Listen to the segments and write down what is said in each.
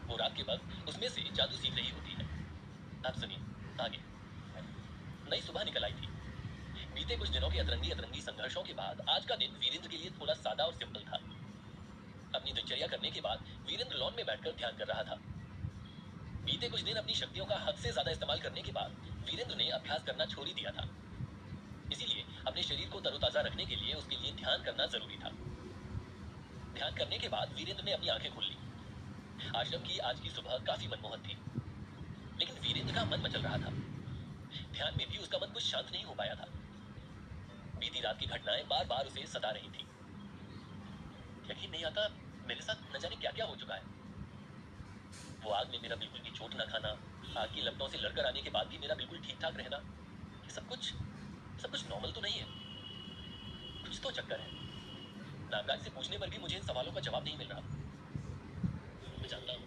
वो रात के वक्त उसमें से जादू सीख रही होती है। आप सुनिए आगे। नई सुबह निकल आई थी। बीते कुछ दिनों के अतरंगी संघर्षों के बाद आज का दिन वीरेंद्र के लिए थोड़ा सादा और सिंपल था। अपनी दिनचर्या करने के बाद वीरेंद्र लॉन में बैठकर ध्यान कर रहा था। बीते कुछ दिन अपनी शक्तियों का हद से ज्यादा इस्तेमाल करने के बाद वीरेंद्र ने अभ्यास करना छोड़ ही दिया था। इसीलिए अपने शरीर को तरोताजा रखने के लिए उसके लिए ध्यान करना जरूरी था। ध्यान करने के बाद वीरेंद्र ने अपनी आंखें खोल ली। आश्रम की आज की सुबह काफी मनमोहक थी, लेकिन वीरेंद्र का मन मचल रहा था। ध्यान में भी उसका मन कुछ शांत नहीं हो पाया था। बीती रात की घटनाएं बार बार उसे सता रही थी। यकीन नहीं आता मेरे साथ न जाने क्या क्या हो चुका है। वो आग में मेरा बिल्कुल भी चोट न खाना, आग की लपटों से लड़कर आने के बाद भी मेरा बिल्कुल ठीक ठाक रहना, ये सब कुछ नॉर्मल तो नहीं है। कुछ तो चक्कर है। नागराज से पूछने पर भी मुझे इन सवालों का जवाब नहीं मिल रहा। मैं जानता हूँ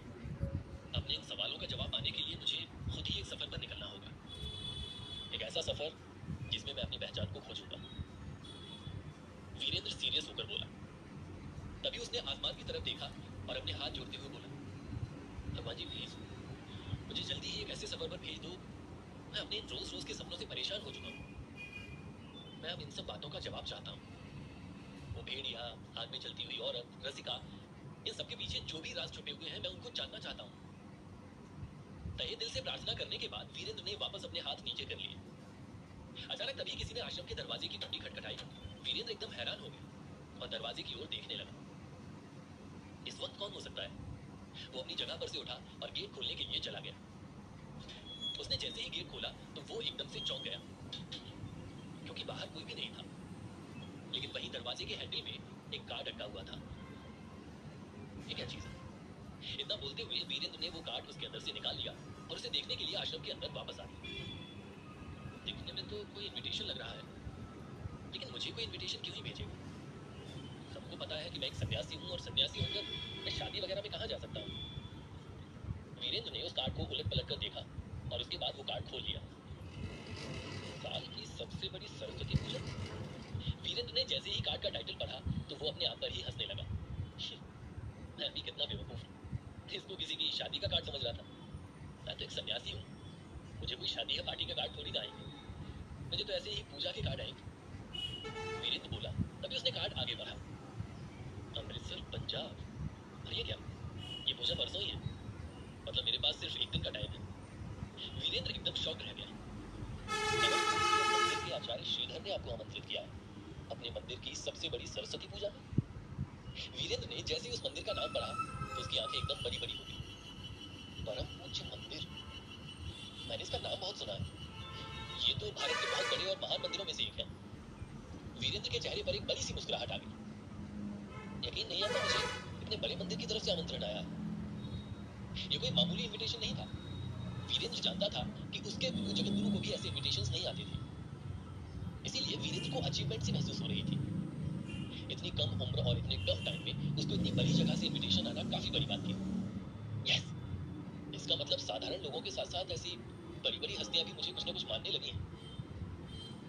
अपने इन सवालों का जवाब पाने के लिए मुझे खुद ही एक सफर पर निकलना होगा। एक ऐसा सफर जिसमें मैं अपनी पहचान को खोजूंगा। वीरेंद्र सीरियस होकर बोला। तभी उसने आसमान की तरफ देखा और अपने हाथ जोड़ते हुए बोला, भगवान जी प्लीज मुझे जल्दी ही एक ऐसे सफर पर भेज दो। मैं अपने इन रोज रोज के सपनों से परेशान हो चुका हूँ। मैं अब इन सब बातों का जवाब चाहता हूँ। वो भेड़िया, आग में जलती हुई औरत, रसिका, इन सबके पीछे जो भी राज छुपे हुए हैं मैं उनको जानना चाहता हूँ। तहे दिल से प्रार्थना करने के बाद वीरेंद्र ने वापस अपने हाथ नीचे कर लिए। अचानक तभी किसी ने आश्रम के दरवाजे की घंटी खटखटाई। वीरेंद्र एकदम हैरान हो गया और दरवाजे की ओर देखने लगा। इस वक्त कौन हो सकता है? वो अपनी जगह पर से उठा और गेट खोलने के लिए चला गया। उसने जैसे ही गेट खोला तो वो एकदम से चौंक गया, क्योंकि बाहर कोई भी नहीं था। लेकिन वहीं दरवाजे के हैंडल में एक कार्ड अटका हुआ था। ये क्या चीज है? इतना बोलते हुए वीरेंद्र ने वो कार्ड उसके अंदर से निकाल लिया और उसे देखने के लिए आश्रम के अंदर वापस आ गया। देखने में तो कोई इनविटेशन लग रहा है, लेकिन मुझे कोई इनविटेशन क्यों ही भेजेगा? सबको पता है कि मैं एक सन्यासी हूँ और सन्यासी होकर मैं शादी वगैरह में कहाँ जा सकता हूँ। वीरेंद्र ने उस कार्ड को उलट पलट कर देखा और उसके बाद वो कार्ड खोल लिया। साल की सबसे बड़ी सरस्वती पूजा। वीरेंद्र ने जैसे ही कार्ड का टाइटल पढ़ा तो वो अपने आप पर ही हंसने लगा। मैं भी कितना बेवकूफ हूँ, इसको किसी की शादी का कार्ड समझ रहा था। मैं तो एक सन्यासी हूँ, मुझे कोई शादी या पार्टी का कार्ड थोड़ी ना आएंगे। मुझे तो ऐसे ही पूजा के कार्ड आएंगे। वीरेंद्र बोला। तभी उसने कार्ड आगे बढ़ा। अमृतसर पंजाब। और ये क्या? ये पूजा परसों ही है, मतलब मेरे पास सिर्फ एक दिन का टाइम है। वीरेंद्र एकदम शॉक रह गया। मंदिर के आचार्य श्रीधर ने आपको आमंत्रित किया है अपने मंदिर की सबसे बड़ी सरस्वती पूजा में। वीरेंद्र ने जैसे ही उस मंदिर का नाम पढ़ा तो उसकी आंखें एकदम बड़ी बड़ी हो गई। परम पूज्य मंदिर, मैंने इसका नाम बहुत सुना है। ये तो भारत के बहुत बड़े और महान मंदिरों में से एक है। वीरेंद्र के चेहरे पर एक बड़ी सी मुस्कुराहट आ गई। यकीन नहीं आता मुझे इतने बड़े मंदिर की तरफ से आमंत्रण आया है। ये कोई मामूली इनविटेशन नहीं था। वीरेंद्र जानता था कि उसके गुरु जगत गुरु को भी ऐसे इनविटेशंस नहीं आते थे। इसीलिए वीरेंद्र को अचीवमेंट सी महसूस हो रही थी। इतनी कम उम्र और इतने टफ टाइम में उसको इतनी बड़ी जगह से इनविटेशन आना काफी बड़ी बात थी। यस, इसका मतलब साधारण लोगों के साथ साथ ऐसी बड़ी बड़ी हस्तियां भी मुझे कुछ ना कुछ मानने लगी हैं।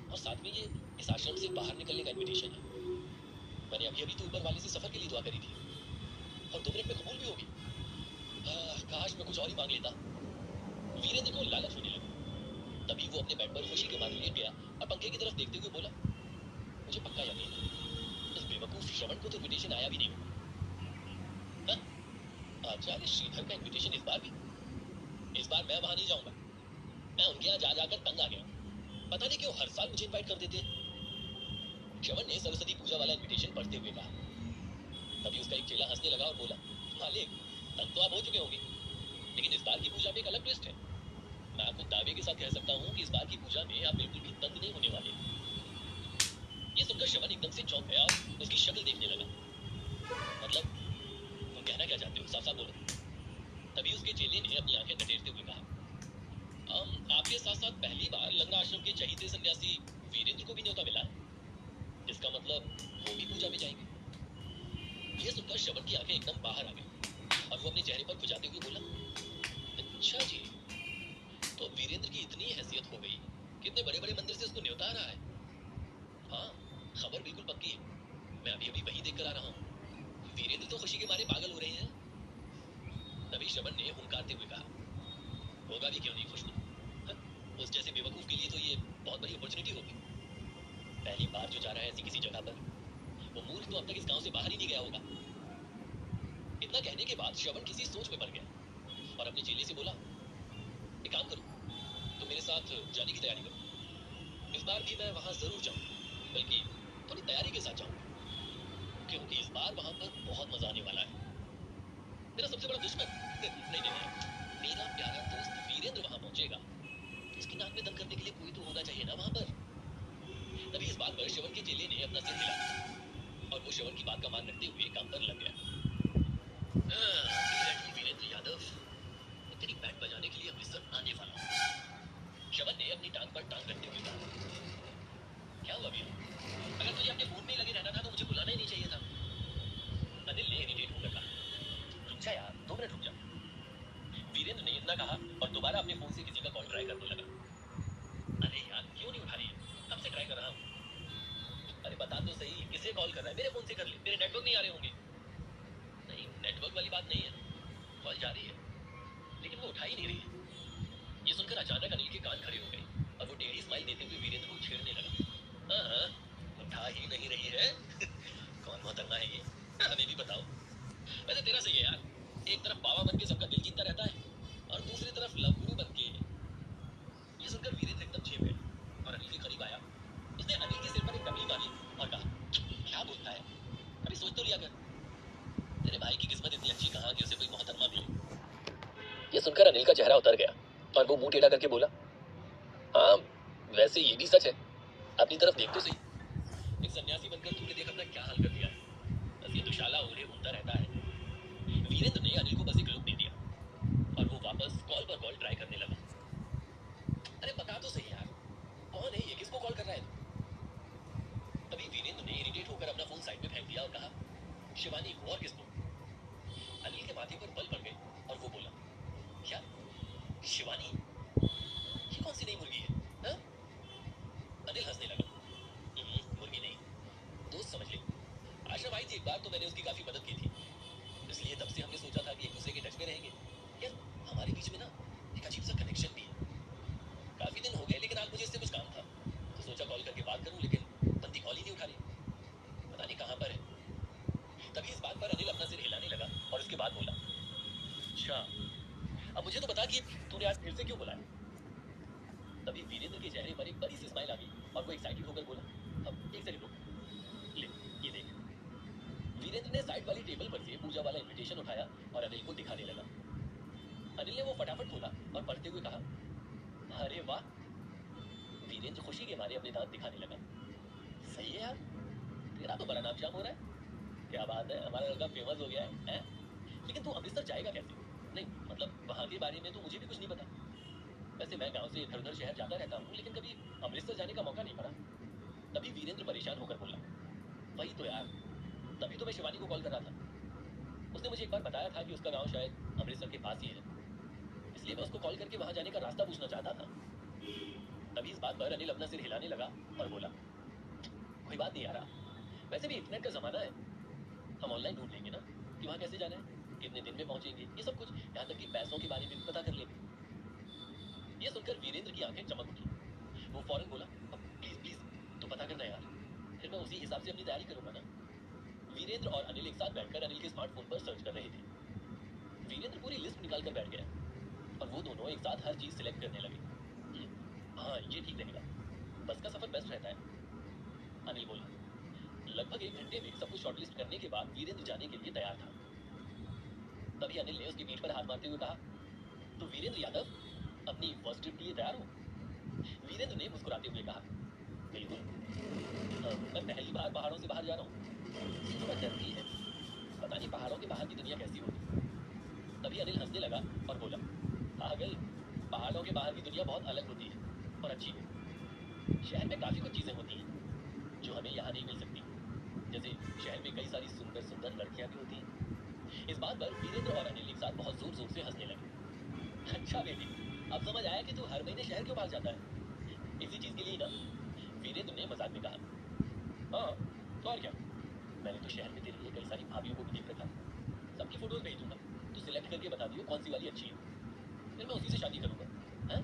और साथ में ये इस आश्रम से बाहर निकलने का इनविटेशन है। मैंने अभी अभी तो ऊपर वाले से सफर के लिए दुआ करी थी और 2 मिनट में कबूल भी होगी। काश मैं कुछ और ही मांग लेता। वीरेंद्र को लालच होने लगी। तभी वो अपने बेड पर खुशी के मारे लेट गया और पंखे की तरफ देखते हुए बोला, मुझे पक्का यकीन है उस बेवकूफ श्रवण को तो इनविटेशन आया भी नहीं होगा। आचार्य श्रीधर का इनविटेशन इस बार मैं वहां नहीं जाऊंगा। मैं उनके यहाँ जा जाकर तंग आ गया हूँ। पता नहीं क्यों हर साल मुझे इनवाइट कर देते हैं। श्रवण ने सरस्वती पूजा वाला इनविटेशन पढ़ते हुए कहा। तभी उसका एक चेला हंसने लगा और बोला, मालिक तंग तो आप हो चुके होंगे, लेकिन इस बार की पूजा में एक अलग ट्विस्ट है। मैं आपको दावे के साथ कह सकता हूँ कि इस बार की पूजा में आप बिल्कुल भी तंग नहीं होने वाले। ये सुनकर श्रवण एकदम से चौंक गया और उसकी शक्ल देखने लगा। मतलब तुम कहना क्या चाहते हो, साफ साफ बोलो। तभी उसके चेले ने अपनी आंखें टटेरते हुए कहा, आपके साथ साथ पहली बार लंगड़ा आश्रम के चहीते सन्यासी वीरेंद्र को भी न्योता मिला है। इसका मतलब वो भी पूजा में जाएंगे। ये सुनकर श्रवण की आंखें एकदम बाहर आ गई और वो अपने चेहरे पर खुजाते हुए बोला, अच्छा जी, तो वीरेंद्र की इतनी हैसियत हो गई, कितने बड़े बड़े मंदिर से उसको न्योता आ रहा है। हाँ, खबर बिल्कुल पक्की है। मैं अभी वही देख कर आ रहा हूँ। वीरेंद्र तो खुशी के मारे पागल हो रहे हैं। तभी श्रवण ने निखारते हुए कहा, होगा भी क्यों नहीं खुशबू, हाँ? उस जैसे बेवकूफ के लिए तो ये बहुत बड़ी अपॉर्चुनिटी होगी। पहली बार जो जा रहा है ऐसी किसी जगह पर, वो मूर्ख तो अब तक इस गांव से बाहर ही नहीं गया होगा। इतना कहने के बाद श्रवण किसी सोच में पड़ गया और अपने चेले से बोला, एक काम करो, तुम मेरे साथ जाने की तैयारी करो। इस बार भी मैं वहां जरूर जाऊं, बल्कि थोड़ी तैयारी के साथ जाऊं, क्योंकि इस बार वहां पर बहुत मजा आने वाला है। मेरा सबसे बड़ा दुश्मन नहीं नहीं नहीं, मेरा प्यारा दोस्त वीरेंद्र वहां पहुंचेगा, तो उसकी नाक में दम करने के लिए कोई तो होना चाहिए ना वहां पर। तभी इस बात पर श्रवण के चेले ने अपना सिर हिला और वो श्रवण की बात का मान रखते हुए काम पर लग गया। वीरेंद्र यादव, मैं तेरी बैंड बजाने के लिए अमृतसर आने वाला हूँ। श्रवण ने अपनी टांग पर टांग रखते हुए कहा, क्या हुआ वीर, अगर तुझे अपने फोन में ही लगे रहना था तो मुझे बुलाना ही नहीं चाहिए था। अनिल ने इरिटेट होकर कहा, रुक जा यार, 2 मिनट रुक जा। वीरेंद्र ने इतना कहा और दोबारा अपने फोन से किसी का कॉल ट्राई करने लगा। अरे यार क्यों नहीं उठा रही है, कब से ट्राई कर रहा हूँ। अरे बता तो सही, किसे कॉल कर रहा है, मेरे फोन से कर ले, मेरे नेटवर्क नहीं आ रहे होंगे। नहीं, नेटवर्क वाली बात नहीं है, कॉल जा रही है, लेकिन वो उठा ही नहीं रही है। ये सुनकर अचानक अनिल के कान खड़े हो गए और वो टेढ़ी स्माइल देते हुए वीरेंद्र को छेड़ने लगा। हाँ, उठा ही नहीं रही है कौन मोहतरमा है ये, हमें भी बताओ। वैसे तेरा सही है यार, एक तरफ बाबा बन के सबका दिल जीतता रहता है और दूसरी तरफ लव गुरु बन के। ये सुनकर वीरेंद्र एकदम चेप गया और अनिल के करीब आया। उसने अनिल के सिर पर एक टपली मारी और कहा, क्या बोलता है, अभी सोच तो लिया कर। तेरे भाई की किस्मत इतनी अच्छी कहाँ कि उसे कोई मोहतरमा मिले। ये सुनकर अनिल का चेहरा उतर गया और वो मुंह टेढ़ा करके बोला, हाँ वैसे ये भी सच है, अपनी तरफ देख तो सही, एक सन्यासी बनकर तूने देख अपना क्या हाल कर दिया है, बस ये दुशाला ओढ़े घूमता रहता है। वीरेंद्र ने अनिल को बस एक लुक दे दिया और वो वापस कॉल पर कॉल ट्राई करने लगा। अरे बता तो सही यार, कौन है ये, किसको कॉल कर रहा है तू। तभी वीरेंद्र ने इरिटेट होकर अपना फोन साइड में फेंक दिया और कहा, शिवानी को और किसको। अनिल के माथे पर बल पड़ गए और वो बोला, क्या शिवानी, ये कौन सी नई मुर्गी है, हा? अनिल हंसने लगा, मुर्गी नहीं, दोस्त समझ ले। आश्रम आई थी एक बार तो मैंने उसकी काफी मदद की थी, इसलिए तब से हमने सोचा था कि एक दूसरे के टच में रहेंगे। यार हमारे बीच में ना एक अजीब सा कनेक्शन भी है। काफी दिन हो गए लेकिन आज मुझे इससे कुछ काम था तो सोचा कॉल करके बात करूं, लेकिन बंदी कॉल ही नहीं उठा रही, पता नहीं कहां पर है। तभी इस बात पर अनिल अपना सिर हिलाने लगा और उसके बाद बोला, अच्छा अब मुझे तो बता कि तूने आज फिर से क्यों बुलाया। तभी वीरेंद्र के चेहरे पर एक बड़ी सी स्माइल आ गई और वो एक्साइटेड होकर बोला, अब एक सेकंड रुक, ले ये देख। वीरेंद्र ने साइड वाली टेबल पर से पूजा वाला इनविटेशन उठाया और अनिल को दिखाने लगा। अनिल ने वो फटाफट खोला और पढ़ते हुए कहा, अरे वाह। वीरेंद्र खुशी के मारे अपने दांत दिखाने लगा, सही है यार, तेरा तो बड़ा नामजाम हो रहा है, क्या बात है, हमारा लड़का फेमस हो गया है? लेकिन तू अमृतसर जाएगा कैसे, नहीं मतलब वहां के बारे में तो मुझे भी कुछ नहीं पता। वैसे मैं गांव से इधर उधर शहर जाता रहता हूँ, लेकिन कभी अमृतसर जाने का मौका नहीं पड़ा। तभी वीरेंद्र परेशान होकर बोला, वही तो यार, तभी तो मैं शिवानी को कॉल कर रहा था। उसने मुझे एक बार बताया था कि उसका गांव शायद अमृतसर के पास ही है, इसलिए मैं उसको कॉल करके वहां जाने का रास्ता पूछना चाहता था। तभी इस बात पर अनिल अपना सिर हिलाने लगा और बोला, कोई बात नहीं यार, वैसे भी इंटरनेट का जमाना है, हम ऑनलाइन ढूंढ लेंगे ना कि वहां कैसे जाना है, कितने दिन में पहुंचेंगे, ये सब कुछ, यहाँ तक कि पैसों के बारे में भी पता कर लेंगे। ये सुनकर वीरेंद्र की आंखें चमक उठी, वो फौरन बोला, प्लीज प्लीज तो पता करना यार, फिर मैं उसी हिसाब से अपनी तैयारी करूंगा ना। वीरेंद्र और अनिल एक साथ बैठकर अनिल के स्मार्टफोन पर सर्च कर रहे थे। वीरेंद्र पूरी लिस्ट निकाल कर बैठ गया और वो दोनों एक साथ हर चीज सिलेक्ट करने लगे। हाँ ये ठीक रहेगा, बस का सफर बेस्ट रहता है, अनिल बोला। लगभग 1 घंटे में सब कुछ शॉर्टलिस्ट करने के बाद वीरेंद्र जाने के लिए तैयार था। तभी अनिल ने उसकी पीठ पर हाथ मारते हुए कहा, तो वीरेंद्र यादव अपनी फर्स्ट ट्रिप के लिए तैयार हो। वीरेंद्र ने मुस्कुराते हुए कहा, बिल्कुल, मैं पहली बार पहाड़ों से बाहर जा रहा हूँ, थोड़ा डर भी है, पता नहीं पहाड़ों के बाहर की दुनिया कैसी होगी। तभी अनिल हंसने लगा और बोला, पागल, पहाड़ों के बाहर की दुनिया बहुत अलग होती है और अच्छी भी। शहर में काफी कुछ चीजें होती हैं जो हमें यहाँ नहीं मिल सकती, जैसे शहर में कई सारी सुंदर सुंदर लड़कियां भी होती हैं। इस बात पर वीरेंद्र और अनिल एक साथ बहुत जोर जोर से हंसने लगे। अच्छा बेबी, अब समझ आया कि तू हर महीने शहर क्यों भाग जाता है, इसी चीज के लिए ना, वीरेंद्र ने मजाक में कहा। हाँ तो और क्या, मैंने तो शहर में तेरे लिए कई सारी भाभियों को भी देख रखा है, सबकी फोटोज भेज दूंगा, तू सिलेक्ट करके बता दियो कौन सी वाली अच्छी है, फिर मैं उसी से शादी करूंगा। हैं?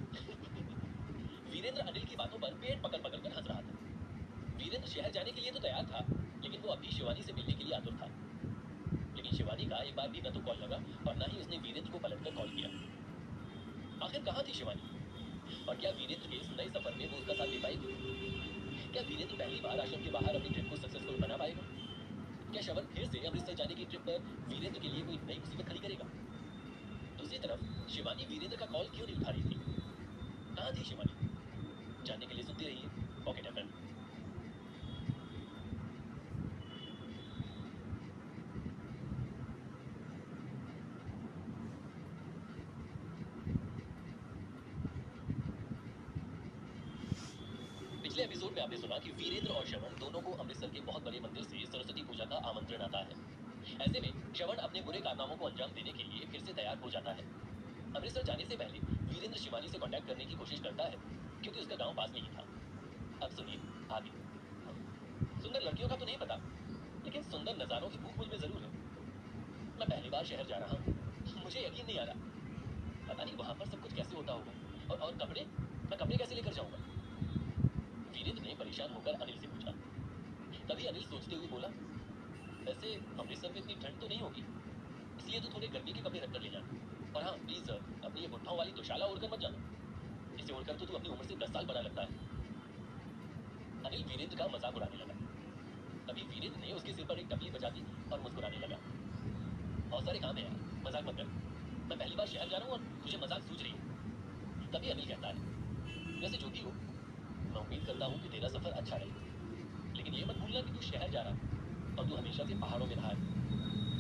वीरेंद्र अनिल की बातों पर पेट पकड़ पकड़ कर हंस रहा था। वीरेंद्र शहर जाने के लिए तो तैयार था, लेकिन वो अभी शिवानी से मिलने के लिए आतुर था। लेकिन शिवानी का एक बार भी न तो कॉल लगा और न ही उसने वीरेंद्र को पलटकर कॉल किया। आखिर कहाँ थी शिवानी, और क्या वीरेंद्र के इस नए सफर में वो उसका साथ दे पाएगी? क्या वीरेंद्र पहली बार आश्रम के बाहर अपनी ट्रिप को सक्सेसफुल बना पाएगा? क्या श्रवण फिर से अमृतसर जाने की ट्रिप पर वीरेंद्र के लिए कोई नई मुसीबत खड़ी करेगा? दूसरी तरफ शिवानी वीरेंद्र का कॉल क्यों नहीं उठा रही थी? कहाँ थी शिवानी? जानने के लिए सुनते रहिए पॉकेट एफएम। पिछले एपिसोड में आपने सुना कि वीरेंद्र और श्रवण दोनों को अमृतसर के बहुत बड़े मंदिर से सरस्वती पूजा का आमंत्रण आता है। ऐसे में श्रवण अपने बुरे कारनामों को अंजाम देने के लिए फिर से तैयार हो जाता है। अमृतसर जाने से पहले वीरेंद्र शिवानी से कांटेक्ट करने की कोशिश करता है, क्योंकि उसका गांव पास में ही था। अब सुनिए आगे। सुंदर लड़कियों का तो नहीं पता, लेकिन सुंदर नजारों की भूख मुझ में जरूर है। मैं पहली बार शहर जा रहा हूँ, मुझे यकीन नहीं आ रहा। पता नहीं वहां पर सब कुछ कैसे होता होगा। और कपड़े, मैं कपड़े कैसे लेकर जाऊंगा? वीरेंद्र ने परेशान होकर अनिल से पूछा। तभी अनिल सोचते हुए बोला, वैसे अमृतसर में इतनी ठंड तो नहीं होगी, इसलिए तो थोड़े गर्मी के कपड़े रखकर ले जाना। और हाँ प्लीज अपनी ये बुढ़ाओं वाली दुशाला ओढ़कर मत जाना, इसे ओढ़कर तो तू अपनी उम्र से 10 साल बड़ा लगता है। अनिल वीरेंद्र का मजाक उड़ाने लगा। तभी वीरेंद्र ने उसके सिर पर एक टपली बजा दी और मुस्कुराने लगा। बहुत सारे काम है यार, मजाक मत कर। मैं पहली बार शहर जा रहा हूँ और तुझे मजाक सूझ रही है। तभी अनिल कहता है, वैसे जो भी हो, मैं उम्मीद करता हूँ कि तेरा सफर अच्छा रहे, लेकिन ये मत भूलना कि तू शहर जा रहा है और तू हमेशा से पहाड़ों में रहा है,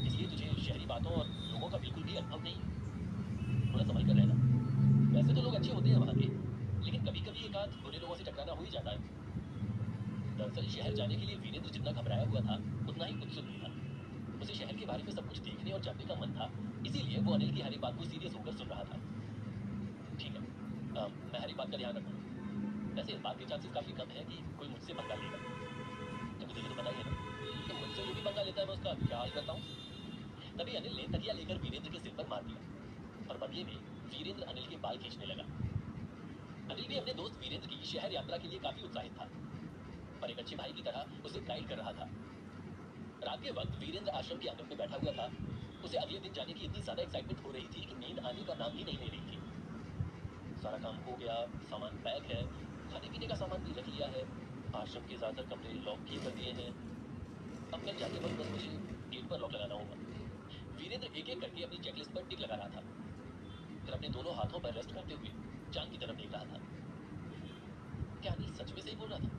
इसलिए तुझे शहरी बातों और लोगों का बिल्कुल भी अनुभव नहीं है। थोड़ा संभल कर रहना। वैसे तो लोग अच्छे होते हैं वहाँ के, लेकिन कभी कभी एक आध बुरे लोगों से टकराना हो ही जाता है। दरअसल शहर जाने के लिए वीरेंद्र जितना घबराया हुआ था, उतना ही उत्सुक भी था। उसे शहर के बारे में सब कुछ देखने और जानने का मन था, इसीलिए वो अनिल की हर एक बात को सीरियस होकर सुन रहा था। ठीक है, मैं हर एक बात का ध्यान रखूंगा। वैसे इस बात के चांसेस काफी कम है कि कोई मुझसे पंगा लेगा, क्योंकि तुझे तो पता ही है ना कि मुझसे जो भी पंगा लेता है मैं उसका क्या हाल करता हूँ। तभी अनिल ने तकिया लेकर वीरेंद्र के सिर पर मार दिया और बदले में वीरेंद्र अनिल के बाल खींचने लगा। अनिल भी अपने दोस्त वीरेंद्र की शहर यात्रा के लिए काफी उत्साहित था, पर एक अच्छे भाई की तरह उसे गाइड कर रहा था। रात के वक्त वीरेंद्र आश्रम के आंगन में बैठा हुआ था। उसे अगले दिन जाने की इतनी ज्यादा एक्साइटमेंट हो रही थी कि नींद आने का नाम ही नहीं ले रही थी। सारा काम हो गया, सामान पैक है, खाने पीने का सामान भी रख लिया है, आश्रम के ज्यादातर कमरे लॉक भी कर दिए हैं। अब कल जाते वक्त बस मुझे गेट पर लॉक लगाना होगा। वीरेंद्र एक एक करके अपनी चेकलिस्ट पर टिक लगा रहा था, फिर अपने दोनों हाथों पर रेस्ट करते हुए चांद की तरफ देख रहा था। क्या अनिल सच में सही बोल रहा था?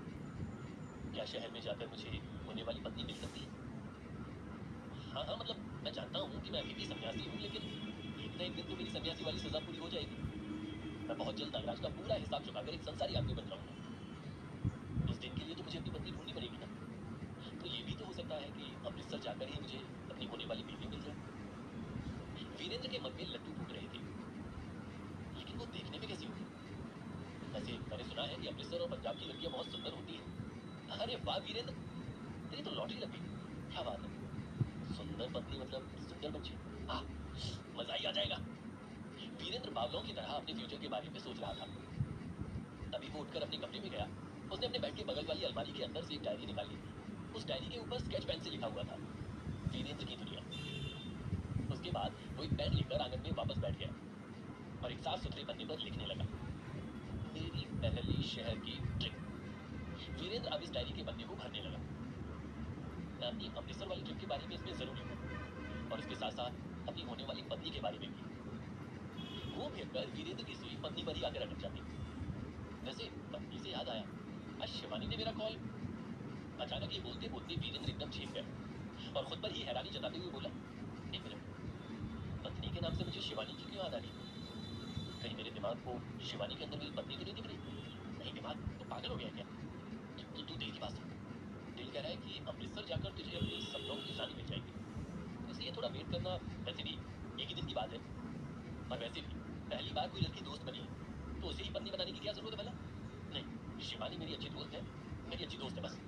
क्या शहर में जाकर मुझे होने वाली पत्नी मिल सकती है? हाँ हाँ, मतलब मैं जानता हूँ कि मैं अभी भी सन्यासी हूँ, लेकिन एक ना एक दिन तो मेरी सन्यासी वाली सजा पूरी हो जाएगी। मैं बहुत जल्द नागराज का पूरा हिसाब चुकाकर एक संसारी आदमी बन जाऊंगा। उस दिन के लिए तो मुझे अपनी पत्नी ढूंढनी पड़ेगी ना। तो ये भी तो हो सकता है कि अमृतसर जाकर ही मुझे अपनी होने वाली बीवी मिल जाए। वीरेंद्र के मन में लड्डू फूट रहे थे, लेकिन वो देखने में कैसी होगी? वैसे मैंने सुना है कि अमृतसर और पंजाब की लड़कियां बहुत सुंदर होती हैं। अरे वाह वीरेंद्र, तेरी तो लॉटरी लग गई। क्या बात है, सुंदर पत्नी मतलब सुंदर बच्चे। हाँ, मजा ही आ जाएगा। वीरेंद्र बावलों की तरह अपने फ्यूचर के बारे में सोच रहा था। तभी वो उठकर अपने कमरे में गया। उसने अपने बेड के बगल वाली अलमारी के अंदर से एक डायरी निकाली। उस डायरी के ऊपर स्केच पेन से लिखा हुआ था, वीरेंद्र की दुनिया। उसके बाद वो एक पेन लेकर आंगन में वापस बैठ गया और एक साफ सुथरे पन्ने पर लिखने लगा, मेरी पहली शहर की ट्रिप। वीरेंद्र अब इस डायरी के पन्ने को भरने लगा। मैं अपनी अमृतसर वाली ट्रिप के बारे में इसमें जरूर लिखूंगा, और इसके साथ साथ अपनी होने वाली पत्नी के बारे में भी। घूम फिर कर वीरेंद्र की सुई पत्नी पर ही आकर अटक जाती। वैसे पत्नी से याद आया, आज शिवानी ने मेरा कॉल। अचानक ये बोलते बोलते वीरेंद्र एकदम झेप गया और खुद पर ही हैरानी जताते हुए बोला, एक मिनट, पत्नी के नाम से मुझे शिवानी की क्यों याद आ रही है? कहीं मेरे दिमाग को शिवानी के अंदर मेरी पत्नी तो नहीं दिख रही? नहीं दिमाग तो पागल हो गया क्या? तू दिल की बात सुन। दिल कह रहा है कि अमृतसर जाकर तुझे अपनी सपनों की रानी मिल जाएगी, इसलिए थोड़ा वेट करना। वैसे भी एक ही दिन की बात है, और वैसे भी पहली बार कोई लड़की दोस्त बनी है तो उसे ही पत्नी बनाने की क्या जरूरत है भला? नहीं, शिवानी मेरी अच्छी दोस्त है, मेरी अच्छी दोस्त है बस।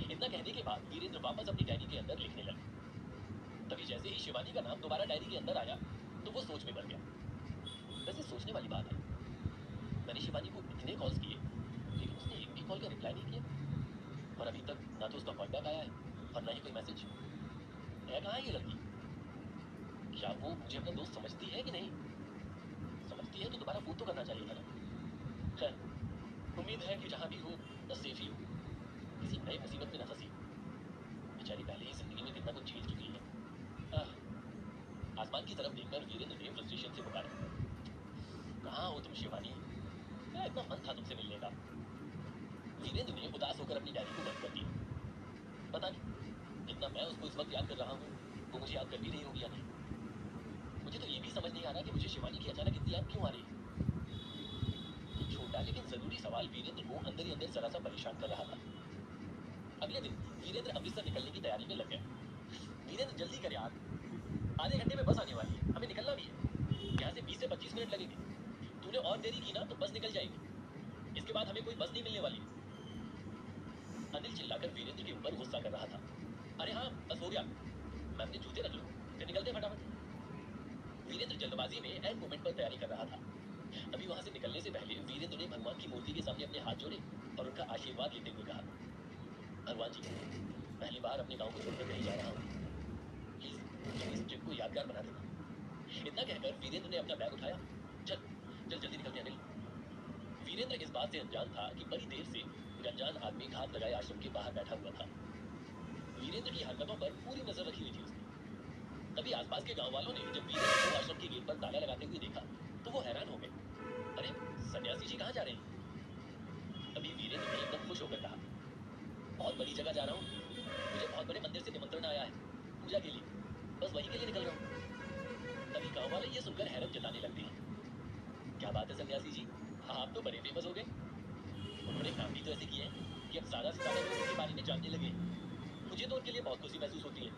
इतना कहने के बाद वीरेंद्र वापस अपनी डायरी के अंदर लिखने लगा। तभी जैसे ही शिवानी का नाम दोबारा डायरी के अंदर आया, तो वो सोच में पड़ गया। वैसे सोचने वाली बात है, मैंने शिवानी को इतने कॉल्स किए लेकिन उसने एक भी कॉल का रिप्लाई नहीं किया, और अभी तक ना तो उसका कॉल बैक आया है और ना ही कोई मैसेज। है कहाँ ये लड़की? क्या वो मुझे अपना दोस्त समझती है कि नहीं? समझती है तो दोबारा फोन तो करना चाहिए था ना। खैर, उम्मीद है कि जहाँ भी हो बस सेफ ही हो, किसी नई मुसीबत में न फंसी। बेचारी पहले ही जिंदगी में कितना कुछ झेल चुकी है। आसमान की तरफ देखकर वीरेंद्र ने फ्रस्ट्रेशन से पुकारा, कहाँ हो तुम शिवानी? मेरा इतना मन था तुमसे मिलने का। वीरेंद्र ने उदास होकर अपनी डायरी को बंद कर दिया। पता नहीं जितना मैं उसको इस वक्त याद कर रहा हूँ वो मुझे याद कर भी रही होगी या नहीं। मुझे तो ये भी समझ नहीं आ रहा कि मुझे शिवानी की अचानक इतनी याद क्यों आ रही है। छोटा लेकिन जरूरी सवाल वीरेंद्र को अंदर ही अंदर जरा सा परेशान कर रहा था। अगले दिन वीरेंद्र अमृतसर निकलने की तैयारी में लग गया। वीरेंद्र जल्दी कर यार, आधे घंटे में बस आने वाली है, हमें निकलना भी है। यहाँ से 20 से 25 मिनट लगेंगे। तूने और देरी की ना तो बस निकल जाएगी, इसके बाद हमें कोई बस नहीं मिलने वाली। अनिल चिल्लाकर वीरेंद्र के ऊपर गुस्सा कर रहा था। अरे हाँ बस हो गया, मैं अपने जूते रख लूं, फिर निकलते फटाफट। वीरेंद्र जल्दबाजी में एंड मोमेंट पर तैयारी कर रहा था। तभी वहां से निकलने से पहले वीरेंद्र ने भगवान की मूर्ति के सामने अपने हाथ जोड़े और उनका आशीर्वाद लेते हुए कहा, भगवान जी, पहली बार अपने गांव को छोड़कर कहीं जा रहा हूँ, प्लीज तुम इस ट्रिप को यादगार बना देना। इतना कहकर वीरेंद्र ने अपना बैग उठाया। चल चल जल्दी निकलते हैं अनिल। वीरेंद्र इस बात से अनजान था कि बड़ी देर से गंजान आदमी घात लगाए आश्रम के बाहर बैठा हुआ था। वीरेंद्र की हरकतों पर पूरी नजर रखी हुई थी उसने। तभी आसपास के गांव वालों ने जब वीरेंद्र को आश्रम के गेट पर ताला लगाते हुए देखा तो वो हैरान हो गए। अरे सन्यासी जी कहाँ जा रहे हैं? तभी वीरेंद्र ने एकदम खुश होकर कहा, बहुत बड़ी जगह जा रहा हूँ, मुझे बहुत बड़े मंदिर से निमंत्रण आया है पूजा के लिए, बस वही के लिए निकल रहा हूँ। तभी गांव वाले ये सुनकर हैरत जताने लगते हैं, क्या बात है सन्यासी जी, आप तो बड़े फेमस हो गए। उन्होंने काम भी तो ऐसे किए हैं कि अब ज्यादा से ज्यादा लोग उनके बारे में जानने लगे। मुझे तो उनके लिए बहुत खुशी महसूस होती है।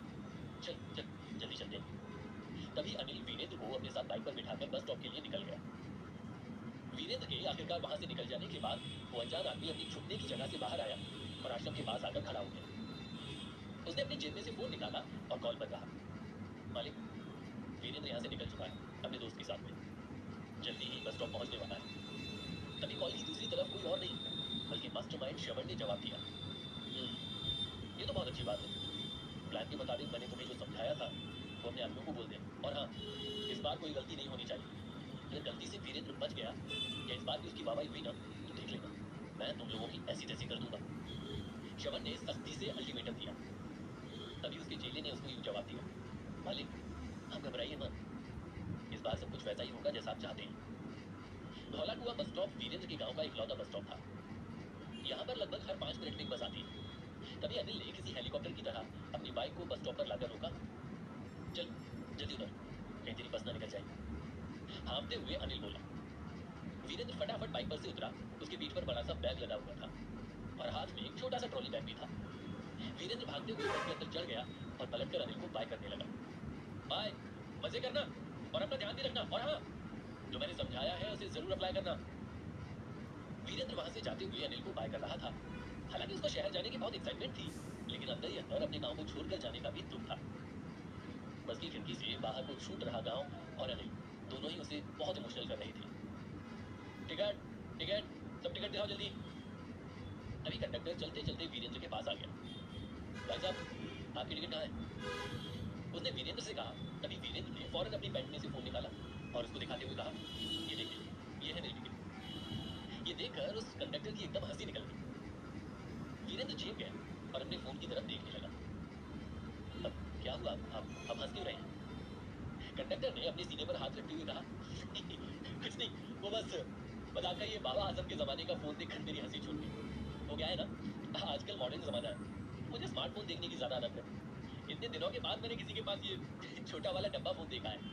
चल चल जल्दी चलते हैं। तभी अनिल वीरेंद्र को अपने साथ बाइक पर बिठाकर बस स्टॉप के लिए निकल गया। वीरेंद्र के आखिरकार वहां से निकल जाने के बाद वो अनजान आदमी अपनी छुपने की जगह से बाहर आया और आश्रम के पास आकर खड़ा हो गया। उसने अपनी जेब में से फोन निकाला और कॉल पर कहा, मालिक, वीरेंद्र यहाँ से निकल चुका है अपने दोस्त के साथ में, जल्दी ही बस स्टॉप पहुंचने वाला है। तभी कॉल की दूसरी तरफ कोई और नहीं बल्कि मास्टरमाइंड श्रवण ने जवाब दिया, ये तो बहुत अच्छी बात है। प्लान के मुताबिक मैंने तुम्हें जो समझाया था वो अपने आदमियों को बोल दे, और हाँ, इस बार कोई गलती नहीं होनी चाहिए। अगर गलती से वीरेंद्र बच गया या इस बार भी उसकी वाहवाही हुई ना तो देख लेना, मैं तुम लोगों की ऐसी तैसी कर दूंगा। श्रवण ने सख्ती से अल्टीमेटम दिया। तभी उसके चेले ने उसको यूं जवाब दिया, मालिक, आप घबराइए मत, इस बार सब कुछ वैसा ही होगा जैसा आप चाहते हैं। धौला कुआं बस स्टॉप वीरेंद्र के गांव का इकलौता बस स्टॉप था। यहाँ पर लगभग हर 5 मिनट में एक बस आती है। तभी अनिल ने किसी हेलीकॉप्टर की तरह अपनी बाइक को बस स्टॉप पर लाकर रोका। चल जल्दी उतर, कहीं तेरी बस ना निकल जाए। हाँफते हुए अनिल बोला। वीरेंद्र फटाफट बाइक पर से उतरा। उसके पीठ पर बड़ा सा बैग लगा हुआ था और हाथ में एक छोटा सा ट्रॉली बैग भी था। वीरेंद्र भागते हुए बस के अंदर चढ़ गया और पलटकर अनिल को बाय करने लगा। बाय, मजे करना और अपना ध्यान भी रखना, और हाँ, जो मैंने समझाया है उसे जरूर अप्लाई करना। वीरेंद्र वहां से जाते हुए अनिल को बाय कर रहा था। हालांकि उसको शहर जाने की बहुत एक्साइटमेंट थी, लेकिन अंदर ही अंदर अपने गांव को छोड़कर जाने का भी दुख था। बस की खिड़की से बाहर को छूट रहा गांव और अनिल दोनों ही उसे बहुत इमोशनल कर रहे थे। टिकट, टिकट, सब टिकट दिखाओ जल्दी। तभी कंडक्टर चलते चलते वीरेंद्र के पास आ गया। भाई साहब, आपकी टिकट कहाँ है? उसने वीरेंद्र से कहा। तभी वीरेंद्र ने फौरन अपनी पैंट में से फोन निकाला और उसको दिखाते हुए कहा, ये देखिए, ये है मेरी टिकट। ये देखकर उस कंडक्टर की एकदम हंसी निकल गई। वीरेंद्र चेप गया और अपने फोन की तरफ देखने लगा। अब क्या हुआ, आप हंस क्यों रहे हैं? कंडक्टर ने अपने सीने पर हाथ रखते हुए कहा, कुछ नहीं, वो बस मजाक का, ये बाबा आजम के जमाने का फोन देखकर मेरी हंसी छूट गई। वो क्या है ना, आजकल मॉडर्न जमाना है, मुझे स्मार्टफोन देखने की ज्यादा आदत है। इतने दिनों के बाद मैंने किसी के पास ये छोटा वाला डब्बा फोन देखा है।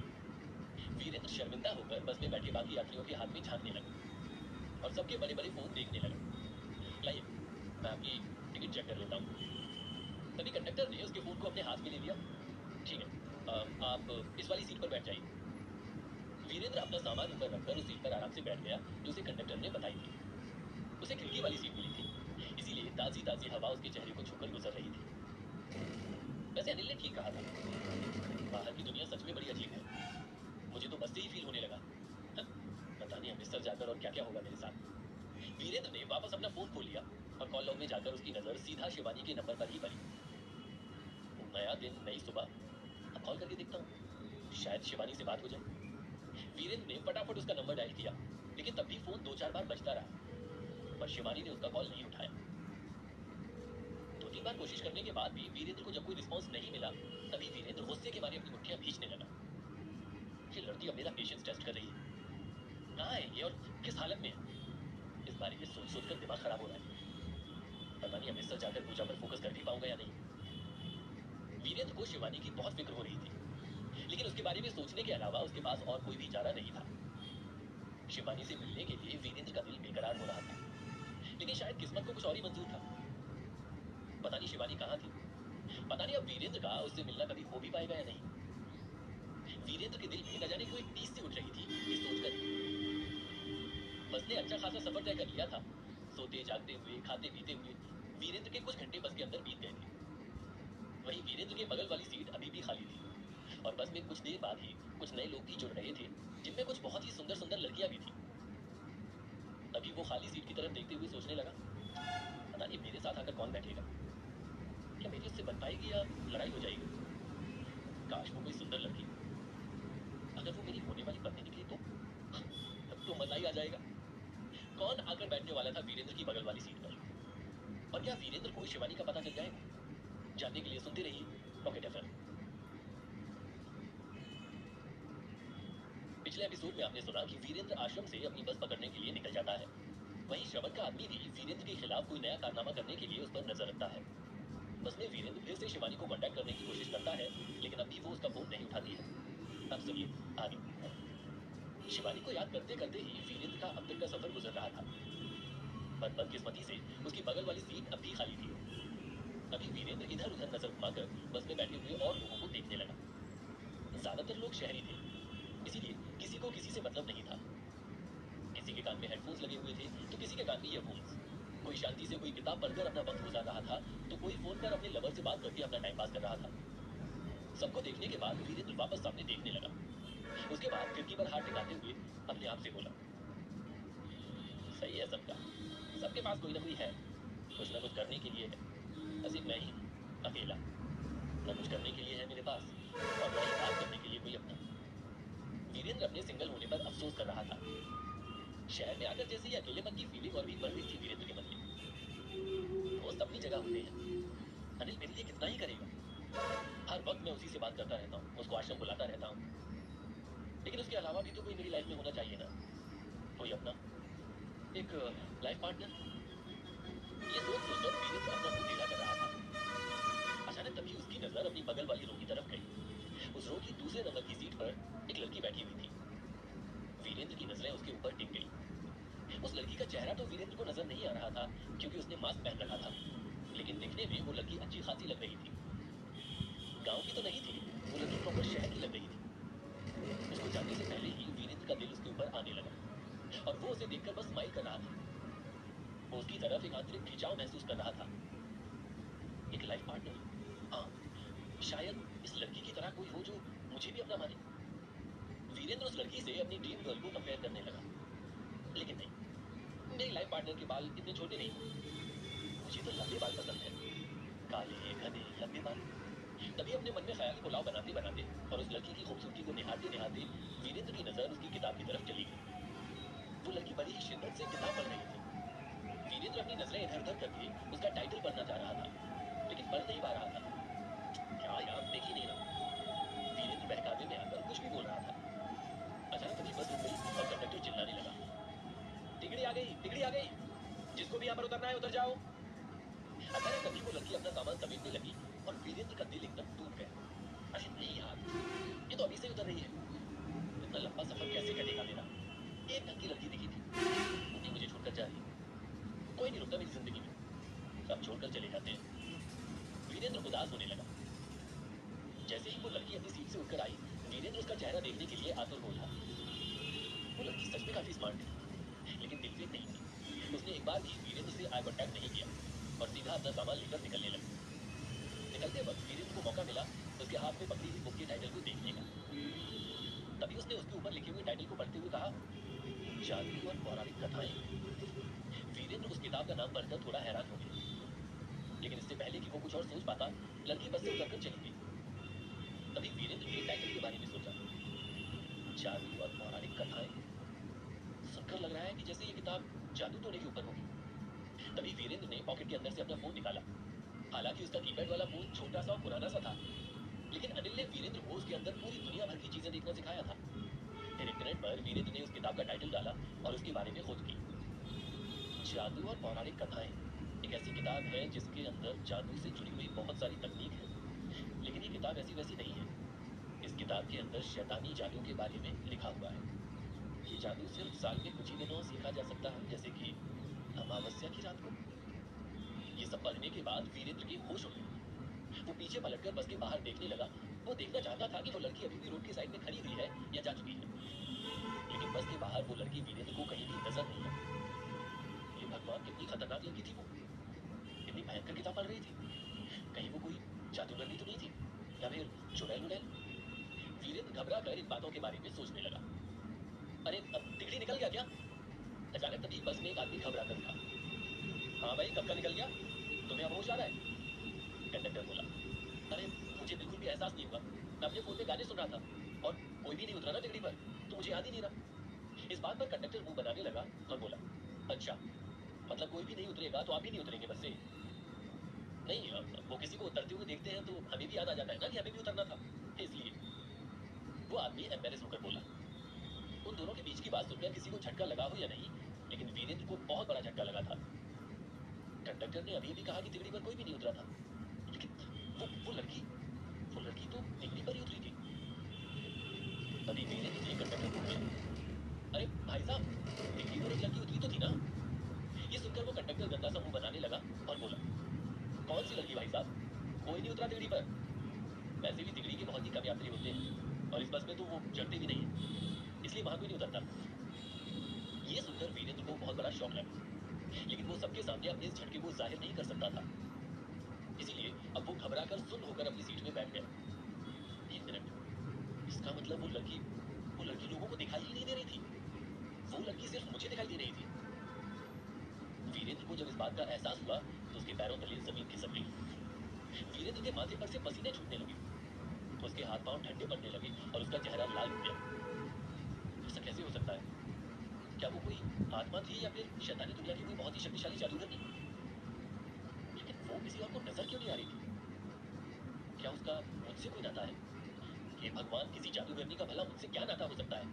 वीरेंद्र शर्मिंदा होकर बस में बैठे बाकी यात्रियों के हाथ में झांकने लगा और सबके बड़े बड़े फोन देखने लगा। लाइए, मैं आपकी टिकट चेक कर लेता हूँ। तभी कंडक्टर ने उसके फोन को अपने हाथ में ले लिया। ठीक है, आप इस वाली सीट पर बैठ जाइए। वीरेंद्र अपना सामान ऊपर रखकर उस सीट पर आराम से बैठ गया जो उसे कंडक्टर ने बताई थी। उसे खिड़की वाली सीट मिली थी, इसीलिए ताजी ताजी हवा उसके चेहरे को छूकर गुजर रही थी। वैसे अनिल ने ठीक कहा था, बाहर की दुनिया सच में बड़ी अजीब है। मुझे क्या क्या होगा मेरे साथ। वीरेंद्र ने वापस अपना फोन खोल लिया और कॉल लॉग में जाकर उसकी नजर सीधा शिवानी के नंबर पर ही पड़ी। नया दिन, नई सुबह, अब कॉल करके देखता हूँ, शायद शिवानी से बात हो जाए। वीरेंद्र ने फटाफट उसका नंबर डायल किया, लेकिन तब भी फोन 2-4 बार बजता रहा, पर शिवानी ने उसका कॉल नहीं उठाया। 2-3 बार कोशिश करने के बाद भी वीरेंद्र को जब कोई रिस्पॉन्स नहीं मिला, तभी वीरेंद्र गुस्से के मारे अपनी मुट्ठियां भींचने लगा। ये लड़की अब मेरा पेशेंस टेस्ट कर रही है। कहाँ है ये और किस हालत में है? इस बारे में सोच सोच कर दिमाग खराब हो रहा है। पता नहीं अमृतसर जाकर पूजा पर फोकस कर भी पाऊंगा या नहीं। वीरेंद्र को शिवानी की बहुत फिक्र हो रही थी, लेकिन उसके बारे में सोचने के अलावा उसके पास और कोई भी चारा नहीं था। शिवानी से मिलने के लिए वीरेंद्र का दिल बेकरार हो रहा था, लेकिन शायद किस्मत को कुछ और ही मंजूर था। पता नहीं शिवानी कहाँ थी, पता नहीं अब वीरेंद्र का उससे मिलना कभी हो भी पाएगा या नहीं। वीरेंद्र के दिल में न जाने कोई टीस सी उठ रही थी ये सोचकर। बस ने अच्छा खासा सफर तय कर लिया था। सोते जागते हुए, खाते पीते हुए वीरेंद्र के कुछ घंटे बस के अंदर बीत गए थे। वहीं वीरेंद्र के बगल वाली सीट अभी भी खाली थी, और बस में कुछ देर बाद ही कुछ नए लोग भी जुड़ रहे थे, जिनमें कुछ बहुत ही सुंदर सुंदर लड़कियां भी थी। तभी वो खाली सीट की तरफ देखते हुए सोचने लगा, पता नहीं मेरे साथ आकर कौन बैठेगा, क्या मेरी उससे बन पाएगी या लड़ाई हो जाएगी। काश वो कोई सुंदर लड़की, अगर वो मेरी होने वाली पत्नी निकली तो तब तो मजा ही आ जाएगा। कौन आकर बैठने वाला था वीरेंद्र की बगल वाली सीट पर, और क्या वीरेंद्र को शिवानी का पता चल जाएगा? जानने के लिए सुनते रहिए पॉकेट एफएम। पिछले एपिसोड में आपने सुना कि वीरेंद्र आश्रम से अपनी बस पकड़ने के लिए निकल जाता है। वहीं श्रवण का आदमी भी वीरेंद्र के खिलाफ कोई नया कारनामा करने के लिए उस पर नजर रखता है। बस में वीरेंद्र फिर से शिवानी को कांटेक्ट करने की कोशिश करता है, लेकिन अब भी वो उसका फोन नहीं उठाती है। अब सुनिए आगे। शिवानी को याद करते करते ही वीरेंद्र का अब तक का सफर गुजर रहा था, पर बदकिस्मती से उसकी बगल वाली सीट अब भी खाली थी। तभी वीरेंद्र इधर उधर नजर घुमाकर बस में बैठे हुए और लोगों को देखने लगा। ज्यादातर लोग शहरी थे, इसीलिए किसी को किसी से मतलब नहीं था। किसी के कान में हेडफोन्स लगे हुए थे तो किसी के कान में ईयरफोन्स। कोई शांति से कोई किताब पढ़कर अपना वक्त गुजार रहा था, तो कोई फोन पर अपने लवर से बात करके अपना टाइम पास कर रहा था। सबको देखने के बाद वीरेंद्र वापस सामने देखने लगा। उसके बाद खिड़की पर हाथ टिकाते हुए अपने आप से बोला, सही है सबका, सबके पास कोई ना कोई है, कुछ ना कुछ करने के लिए है। बस एक मैं ही हूँ अकेला, न कुछ करने के लिए है मेरे पास और न ही बात करने के लिए कोई अपना। वीरेंद्र अपने सिंगल होने पर अफसोस कर रहा था। शहर में आकर जैसे ही अकेलेपन की फीलिंग और भी बढ़ गई थी वीरेंद्र के मन में। दोस्त अपनी जगह होते हैं, अनिल मेरे लिए कितना ही करेगा। हर वक्त मैं उसी से बात करता रहता हूँ, उसको आश्रम बुलाता रहता हूँ, लेकिन उसके अलावा भी तो कोई मेरी लाइफ में होना चाहिए ना, कोई अपना, एक लाइफ पार्टनर। ये सोच सोचकर वीरेंद्र अपना मुंह टेढ़ा कर रहा था। अचानक तभी उसकी नजर अपनी बगल वाली रो की तरफ गई। उस रो की दूसरे नंबर की सीट पर एक लड़की बैठी हुई थी। वीरेंद्र की नजरें उसके ऊपर टिक गई। उस लड़की का चेहरा तो वीरेंद्र को नजर नहीं आ रहा था, क्योंकि उसने मास्क पहन रखा था, लेकिन दिखने में वो लड़की अच्छी खासी लग रही थी। गांव की तो नहीं थी, वो लड़की प्रॉपर शहर की लग रही थी। उसको जानने से पहले ही वीरेंद्र का दिल उसके ऊपर आने लगा, और वो उसे देखकर बस स्माइल कर रहा था। वो उसकी तरफ एक आंतरिक खिंचाव महसूस कर रहा था। एक लाइफ पार्टनर, हाँ, शायद इस लड़की की तरह कोई हो जो मुझे भी अपना माने। वीरेंद्र उस लड़की से अपनी ड्रीम गर्ल को कंपेयर करने लगा, लेकिन नहीं, मेरी लाइफ पार्टनर के बाल इतने छोटे नहीं, मुझे तो लंबे बाल पसंद है, काले घने लंबे बाल। तभी अपने मन में ख्याली पुलाव बनाते बनाते और उस लड़की की खूबसूरती को निहारते निहारते वीरेंद्र की नजर उसकी किताब की तरफ चली गई। वो लड़की बड़ी ही शिद्दत से किताब पढ़ रही थी। वीरेंद्र अपनी नजरें इधर उधर करके उसका टाइटल पढ़ना चाह रहा था, लेकिन पढ़ नहीं पा रहा था। क्या यार, देख ही नहीं रहा। वीरेंद्र बहकावे में आकर कुछ भी बोल रहा था। अचानक तभी बस रुक गई और कंडक्टर चिल्लाने लगा, टिकड़ी आ गई, टिकड़ी आ गई, जिसको भी यहाँ पर उतरना है उतर जाओ। अचानक तभी वो लड़की अपना सामान समेटने लगी और वीरेंद्र का दिल एकदम टूट गया। अरे नहीं यार, ये तो अभी से ही उतर रही है, इतना लंबा सफर कैसे कटेगा मेरा। एक ढंग की लड़की दिखी थी, वो भी मुझे छोड़कर जा रही है। कोई नहीं रुकता मेरी जिंदगी में, सब छोड़कर चले जाते हैं। वीरेंद्र उदास होने लगा। जैसे ही वो लड़की अपनी सीट से उठकर आई, वीरेंद्र उसका चेहरा देखने के लिए आतुर हो उठा। वो लड़की सच में काफी स्मार्ट थी, लेकिन दिलफेक नहीं थी। उसने एक बार भी वीरेंद्र से आई कांटेक्ट नहीं किया और सीधा अपना सामान लेकर निकलने लगी। निकलते वक्त वीरेंद्र को मौका मिला उसके हाथ में पकड़ी हुई बुक के टाइटल को देखने का। तभी उसने उसके ऊपर लिखे हुए टाइटल को पढ़ते हुए कहा, जादू और पौराणिक कथाएं। वीरेंद्र उस किताब का नाम पढ़कर थोड़ा हैरान हो गया, लेकिन इससे पहले कि वो कुछ और सोच पाता, लड़की बस से उतरकर चली गई। तभी वीरेंद्र ने टाइटल के बारे में सोचा, जादू और पौराणिक कथाएं। सुनकर लग रहा है कि जैसे ये किताब जादू टोने के ऊपर होगी। तभी वीरेंद्र ने पॉकेट के अंदर से अपना फोन निकाला। हालांकि उसका कीपैड वाला फोन छोटा सा और पुराना सा था, लेकिन अनिल ने वीरेंद्र को उसके अंदर पूरी दुनिया भर की चीजें देखना सिखाया था। फिर इंटरनेट पर वीरेंद्र ने उस किताब का टाइटल डाला और उसके बारे में खोज की। जादू और पौराणिक कथाएं एक ऐसी किताब है जिसके अंदर जादू से जुड़ी हुई बहुत सारी तकनीक है, लेकिन ये किताब ऐसी वैसी नहीं है। इस किताब के अंदर शैतानी जादू के बारे में लिखा हुआ है। ये जादू सिर्फ साल में कुछ ही दिनों सीखा जा सकता है, जैसे कि अमावस्या की रात को। ये सब पढ़ने के बाद वीरेंद्र के होश उड़ गए। वो पीछे पलटकर बस के बाहर देखने लगा। वो देखना चाहता था कि वो लड़की अभी भी रोड की साइड में खड़ी हुई है या जा चुकी है, लेकिन बस के बाहर वो लड़की वीरेंद्र को कहीं भी नजर नहीं आई। ये भगवान, कितनी खतरनाक लड़की थी वो, कितनी भयंकर किताब पढ़ रही थी। कहीं वो कोई जादूगरनी तो नहीं थी, या फिर चुड़ैल उड़ैल। वीरेंद्र घबरा कर इन बातों के बारे में सोचने लगा। अरे अब तिगड़ी निकल गया क्या? अचानक तभी बस में एक आदमी घबरा कर उठा। हाँ भाई, कब का निकल गया? तुम्हें अब होश आ रहा है? कंडक्टर बोला। अरे मुझे बिल्कुल भी एहसास नहीं हुआ, मैं अपने फोन में गाने सुन रहा था और कोई भी नहीं उतरा ना तिगड़ी पर, तो मुझे याद ही नहीं रहा। इस बात पर कंडक्टर मुंह बनाने लगा और बोला, अच्छा, मतलब कोई भी नहीं उतरेगा तो आप भी नहीं उतरेंगे बस से? नहीं, वो किसी को उतरते हुए देखते हैं तो हमें भी याद आ जाता है ना कि हमें भी उतरना था, इसलिए। वो आदमी एम्बेरस होकर बोला। उन दोनों के बीच की बात सुनकर किसी को झटका लगा हो या नहीं, लेकिन वीरेंद्र को बहुत बड़ा झटका लगा था। कंडक्टर ने अभी अभी कहा कि तिगड़ी पर कोई भी नहीं उतरा था, लेकिन वो लड़की तो तिगड़ी पर ही उतरी थी। तभी वीरेंद्र ने कंडक्टर को पूछा, अरे भाई साहब, तिगड़ी पर एक लड़की उतरी तो थी ना? ये सुनकर वो कंडक्टर गंदा सा मुंह बनाने लगा और बोला, कौन सी लड़की भाई साहब? कोई नहीं उतरा तिगड़ी पर। वैसे भी तिगड़ी के बहुत ही कम यात्री होते हैं और इस बस में तो वो चढ़ते भी नहीं है, इसलिए वहां कोई नहीं उतरता। ये सुनकर वीरेंद्र को बहुत बड़ा शौक लगा, लेकिन वो सबके सामने अपने इस झटके को जाहिर नहीं कर सकता था। इसीलिए अब वो घबरा कर सुन्न होकर अपनी सीट में बैठ गया। एक मिनट, इसका मतलब वो लड़की लोगों को दिखाई ही नहीं दे रही थी। वो लड़की सिर्फ मुझे दिखाई दे रही थी। वीरेंद्र को जब इस बात का एहसास हुआ तो उसके पैरों तले जमीन खिसक गई। वीरेंद्र के माथे पर से पसीने छूटने लगे, उसके हाथ पांव ठंडे पड़ने लगे और उसका चेहरा लाल हो गया। ऐसा कैसे हो सकता है? क्या वो कोई आत्मा थी या फिर शैतानी दुनिया की कोई बहुत ही शक्तिशाली जादूगरनी? लेकिन वो किसी और को नजर क्यों नहीं आ रही थी? क्या उसका मुझसे कोई नाता है? ये भगवान, किसी जादूगरनी का भला मुझसे क्या नाता हो सकता है?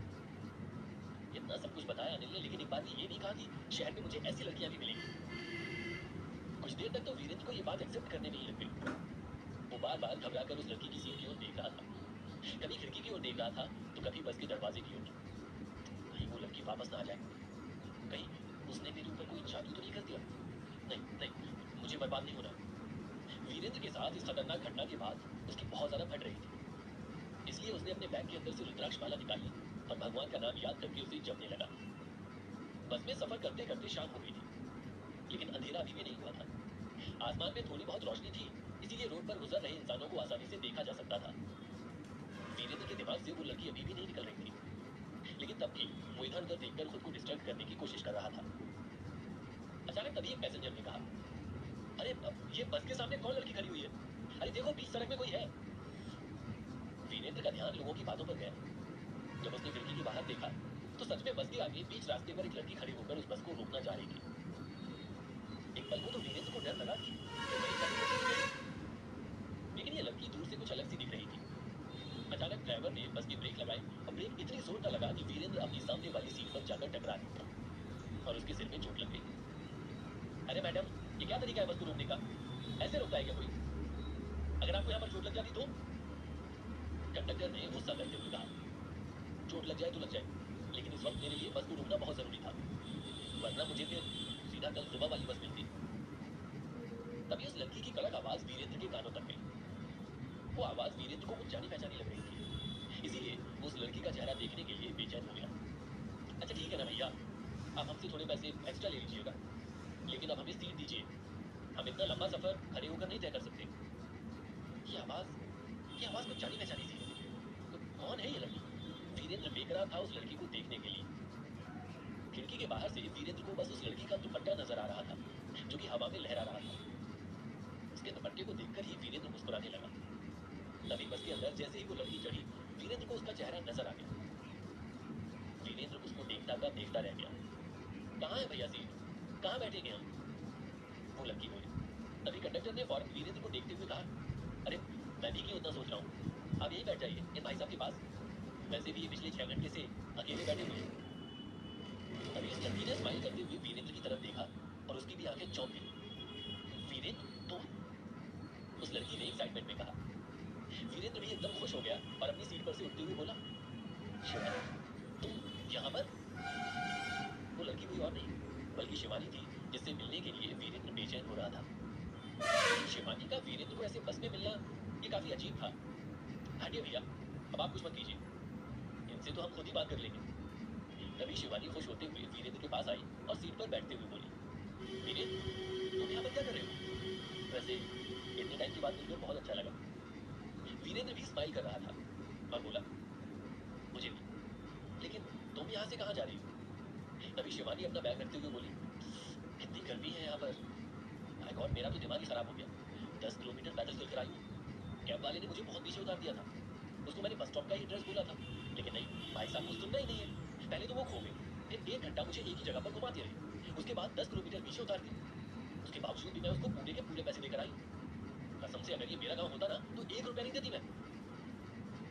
इतना सब कुछ बताया अनिल ने, लेकिन एक बार भी ये नहीं कहा कि शहर में मुझे ऐसी लड़कियां भी मिलेंगी। कुछ देर तक तो वीरेंद्र को ये बात एक्सेप्ट करने में ही लग गई। वो बार बार घबरा कर उस लड़की की सीट की ओर देख रहा था। कभी खिड़की की ओर देख रहा था तो कभी बस के दरवाजे की ओर। कहीं वो लड़की वापस ना आ जाए, कहीं उसने मेरे ऊपर कोई जादू तो नहीं कर दिया। नहीं नहीं, मुझे बर्बाद नहीं होना। वीरेंद्र के साथ इस खतरनाक घटना के बाद उसकी बहुत ज्यादा फट रही थी, इसलिए उसने अपने बैग के अंदर से रुद्राक्ष माला निकाली और भगवान का नाम याद करके उसे जपने लगा। बस में सफर करते करते शाम हो गई थी, लेकिन अंधेरा अभी भी नहीं हुआ था। आसमान में थोड़ी बहुत रोशनी थी, इसीलिए रोड पर गुजर रहे इंसानों को आसानी से देखा जा सकता था। वीरेंद्र के दिमाग से वो लड़की अभी भी नहीं निकल रही थी, लेकिन तब भी वो इधर उधर देखकर खुद को डिस्ट्रैक्ट करने की कोशिश कर रहा था। अचानक तभी एक पैसेंजर ने कहा, अरे ये बस के सामने कौन लड़की खड़ी हुई है? अरे देखो, बीच सड़क में कोई है। वीरेंद्र का ध्यान लोगों की बातों पर गया। जब उसने खिड़की के बाहर देखा तो सच में बस के आगे बीच रास्ते पर एक लड़की खड़ी होकर उस बस को रोकना चाह रही थी। एक पल को तो वीरेंद्र को डर लगा कि कहीं जादू तो नहीं है। लेकिन ये लड़की दूर से कुछ अलग सी दिख रही थी। अचानक ड्राइवर ने बस के ब्रेक लगाए और ब्रेक इतनी जोर का लगा कि वीरेंद्र अपनी सामने वाली सीट पर जाकर टकरा गया और उसके सिर में चोट लग गई। अरे मैडम, ये क्या तरीका है बस को रोकने का? ऐसे रोकता है क्या कोई? अगर आपको यहाँ पर चोट लग जाती तो? कंडक्टर ने गुस्सा करते हुए कहा, चोट लग जाए तो लग जाए, लेकिन इस वक्त मेरे लिए बस को रोकना बहुत जरूरी था, वरना मुझे फिर सीधा कल सुबह वाली बस मिलती। तभी उस लड़की की कड़क आवाज वीरेंद्र के कानों तक गई। वो आवाज वीरेंद्र को कुछ जानी पहचानी लग रही थी, इसीलिए वो उस लड़की का चेहरा देखने के लिए बेचैन हो गया। अच्छा ठीक है ना भैया, आप हमसे थोड़े पैसे एक्स्ट्रा ले लीजिएगा, लेकिन अब हमें सीट दीजिए, हम इतना लंबा सफर खड़े होकर नहीं तय कर सकते। ये आवाज ये आवाज कुछ जानी पहचानी सी है। कौन है ये लड़की? वीरेंद्र बेकरार था उस लड़की को देखने के लिए। खिड़की के बाहर से वीरेंद्र को बस उस लड़की का दुपट्टा नजर आ रहा था जो कि हवा में लहरा रहा था। उसके दुपट्टे को देखकर ही वीरेंद्र मुस्कुराने लगा। तभी बस के अंदर जैसे ही वो लड़की चढ़ी, वीरेंद्र को उसका चेहरा नजर आ गया। वीरेंद्र उसको देखता का देखता रह गया। कहाँ है भैया सीट, कहाँ बैठेंगे हम? वो लड़की बोली। तभी कंडक्टर ने फौरन वीरेंद्र को देखते हुए कहा, अरे मैं भी क्यों उतना सोच रहा हूँ, आप यहीं बैठ जाइए इन भाई साहब के पास, वैसे भी ये पिछले 6 घंटे से अकेले बैठे हुए हैं। तभी उस लड़की ने स्माइल करते हुए वीरेंद्र की तरफ देखा और उसकी भी आंखें चौंक गई। वीरेंद्र तुम? उस लड़की ने एक्साइटमेंट में कहा। वीरेंद्र भी एकदम खुश हो गया और अपनी सीट पर से उठते हुए बोला, शिवानी तुम यहाँ पर? वो लड़की कोई और नहीं बल्कि शिवानी थी, जिससे मिलने के लिए वीरेंद्र बेचैन हो रहा था। लेकिन शिवानी का वीरेंद्र को ऐसे बस में मिलना ये काफी अजीब था। हटिए भैया, अब आप कुछ मत कीजिए, इनसे तो हम खुद ही बात कर लेंगे। तभी शिवानी खुश होते हुए वीरेंद्र के पास आई और सीट पर बैठते हुए बोली, वीरेंद्र तुम यहाँ पर क्या कर रहे हो? वैसे इतने टाइम के बाद मिलकर बहुत अच्छा लगा। वीरेंद्र भी स्माइल कर रहा था और बोला, मुझे भी, लेकिन तुम यहाँ से कहाँ जा रही हो? तभी शिवानी अपना बैग रखते हुए बोली, कितनी गर्मी है यहाँ पर, माय गॉड मेरा तो दिमाग ही खराब हो गया। 10 किलोमीटर पैदल चलकर आई हूँ। कैब वाले ने मुझे बहुत पीछे उतार दिया था। उसको मैंने बस स्टॉप का ही एड्रेस बोला था, लेकिन नहीं, भाई साहब को सुनना ही नहीं है। पहले तो वो खो गए, फिर 1 घंटा मुझे एक ही जगह पर घुमाते रहे, उसके बाद 10 किलोमीटर पीछे उतार दिए। उसके बावजूद भी मैं उसको पूरे के पूरे पैसे देकर आई। कसम से अगर ये मेरा गाँव होता ना तो 1 रुपया नहीं देती मैं।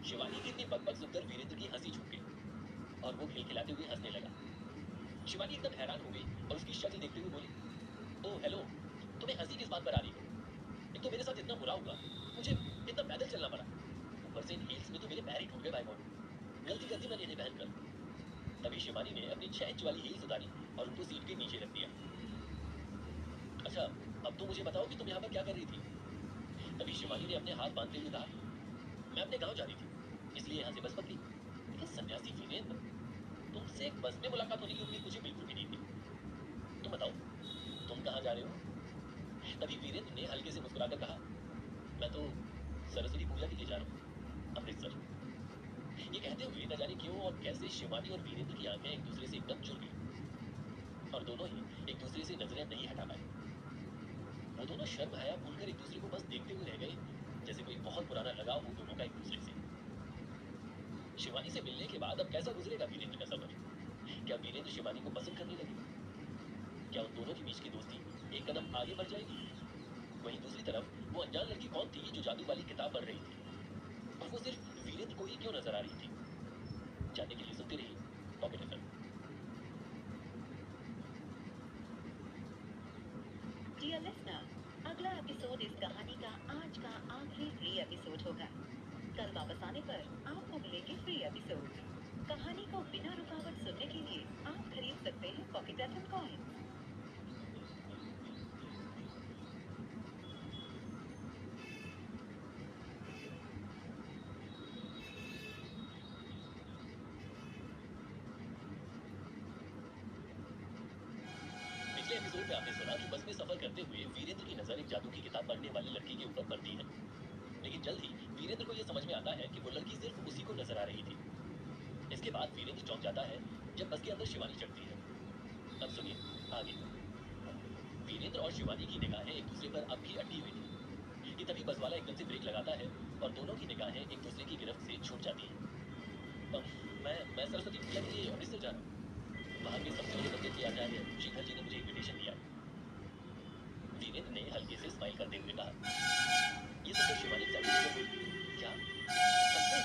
शिवानी की इतनी बकबक सुनकर वीरेंद्र की हंसी छूट गई और वो खिलखिलाते हुए हंसने लगा। शिवानी एकदम हैरान हो गई और उसकी शक्ल देखते हुए बोली, ओ हेलो, तुम्हें हंसी किस बात पर आ रही है? एक तो मेरे साथ इतना बुरा हुआ, मुझे इतना पैदल चलना पड़ा, ऊपर से इन हील्स में तो मेरे पैर ही टूट गए। बाय गॉड, गलती कर दी मैंने इन्हें पहनकर। तभी शिवानी ने अपनी 6 इंच वाली हील्स उतारी और उनको सीट के नीचे रख दिया। अच्छा अब तो मुझे बताओ कि तुम यहाँ पर क्या कर रही थी? तभी शिवानी ने अपने हाथ बांधते हुए कहा, मैं अपने गाँव जा रही थी, इसलिए यहाँ से बस पकड़ी। लेकिन सन्यासी वीरेंद्र, तुमसे एक बस में मुलाकात होने की उम्मीद मुझे बिल्कुल भी नहीं थी। तुम बताओ तुम कहाँ जा रहे हो? तभी वीरेंद्र ने हल्के से मुस्कुराकर कहा, मैं तो सरस्वती पूजा के लिए जा रहा हूँ, अमृतसर। ये कहते हुए न जाने क्यों और कैसे शिवानी और वीरेंद्र की आंखें एक दूसरे से एकदम जुड़ गई और दोनों ही एक दूसरे से नजरें नहीं हटा पाए। वो दोनों शर्म हया भूलकर एक दूसरे को बस देखते हुए रह गए, जैसे कोई बहुत पुराना लगाव हो दोनों का एक दूसरे से। शिवानी से मिलने के बाद अब कैसा गुजरेगा वीरेंद्र का सफर? क्या वीरेंद्र शिवानी को पसंद करने लगेगा? क्या उन दोनों के बीच की दोस्ती एक कदम आगे बढ़ जाएगी? वहीं दूसरी तरफ वो अनजान लड़की कौन थी जो जादू वाली किताब पढ़ रही थी, और वो सिर्फ वीरेंद्र को ही क्यों नजर आ रही थी? जानने के लिए सुनते रहिए पॉकेट एफएम। डियर लिसनर, अगला एपिसोड इस कहानी का आज का आखिरी फ्री एपिसोड होगा। कल वापस आने पर आपको मिलेंगे फ्री एपिसोड। कहानी को बिना रुकावट सुनने के लिए आप खरीद सकते हैं पॉकेट एफएम कॉइन्स। पिछले एपिसोड में आपने सुना कि बस में सफर करते हुए वीरेंद्र की नजर एक जादू की किताब पढ़ने वाली लड़की के ऊपर पड़ती है, लेकिन जल्द ही वीरेंद्र को यह समझ में आता है कि वो लड़की सिर्फ उसी को नजर आ रही थी। इसके बाद वीरेंद्र चौंक जाता है जब बस के अंदर शिवानी चढ़ती है। अब सुनिए आगे। वीरेंद्र और शिवानी की निगाहें एक दूसरे पर अब भी अटी हुई थी कि तभी बस वाला एकदम से ब्रेक लगाता है और दोनों की निगाहें एक दूसरे की गिरफ्त से छूट जाती हैं। मैं सरस्वती पूजा के लिए अमृतसर जा रहा हूँ। वहाँ के सबसे बड़े मंदिर के आचार्य शिखर जी ने मुझे इनविटेशन दिया है। वीरेंद्र ने हल्के से स्माइल करते हुए कहा। ये सुनकर शिवानी एक्साइटेड होकर बोली, क्या सच में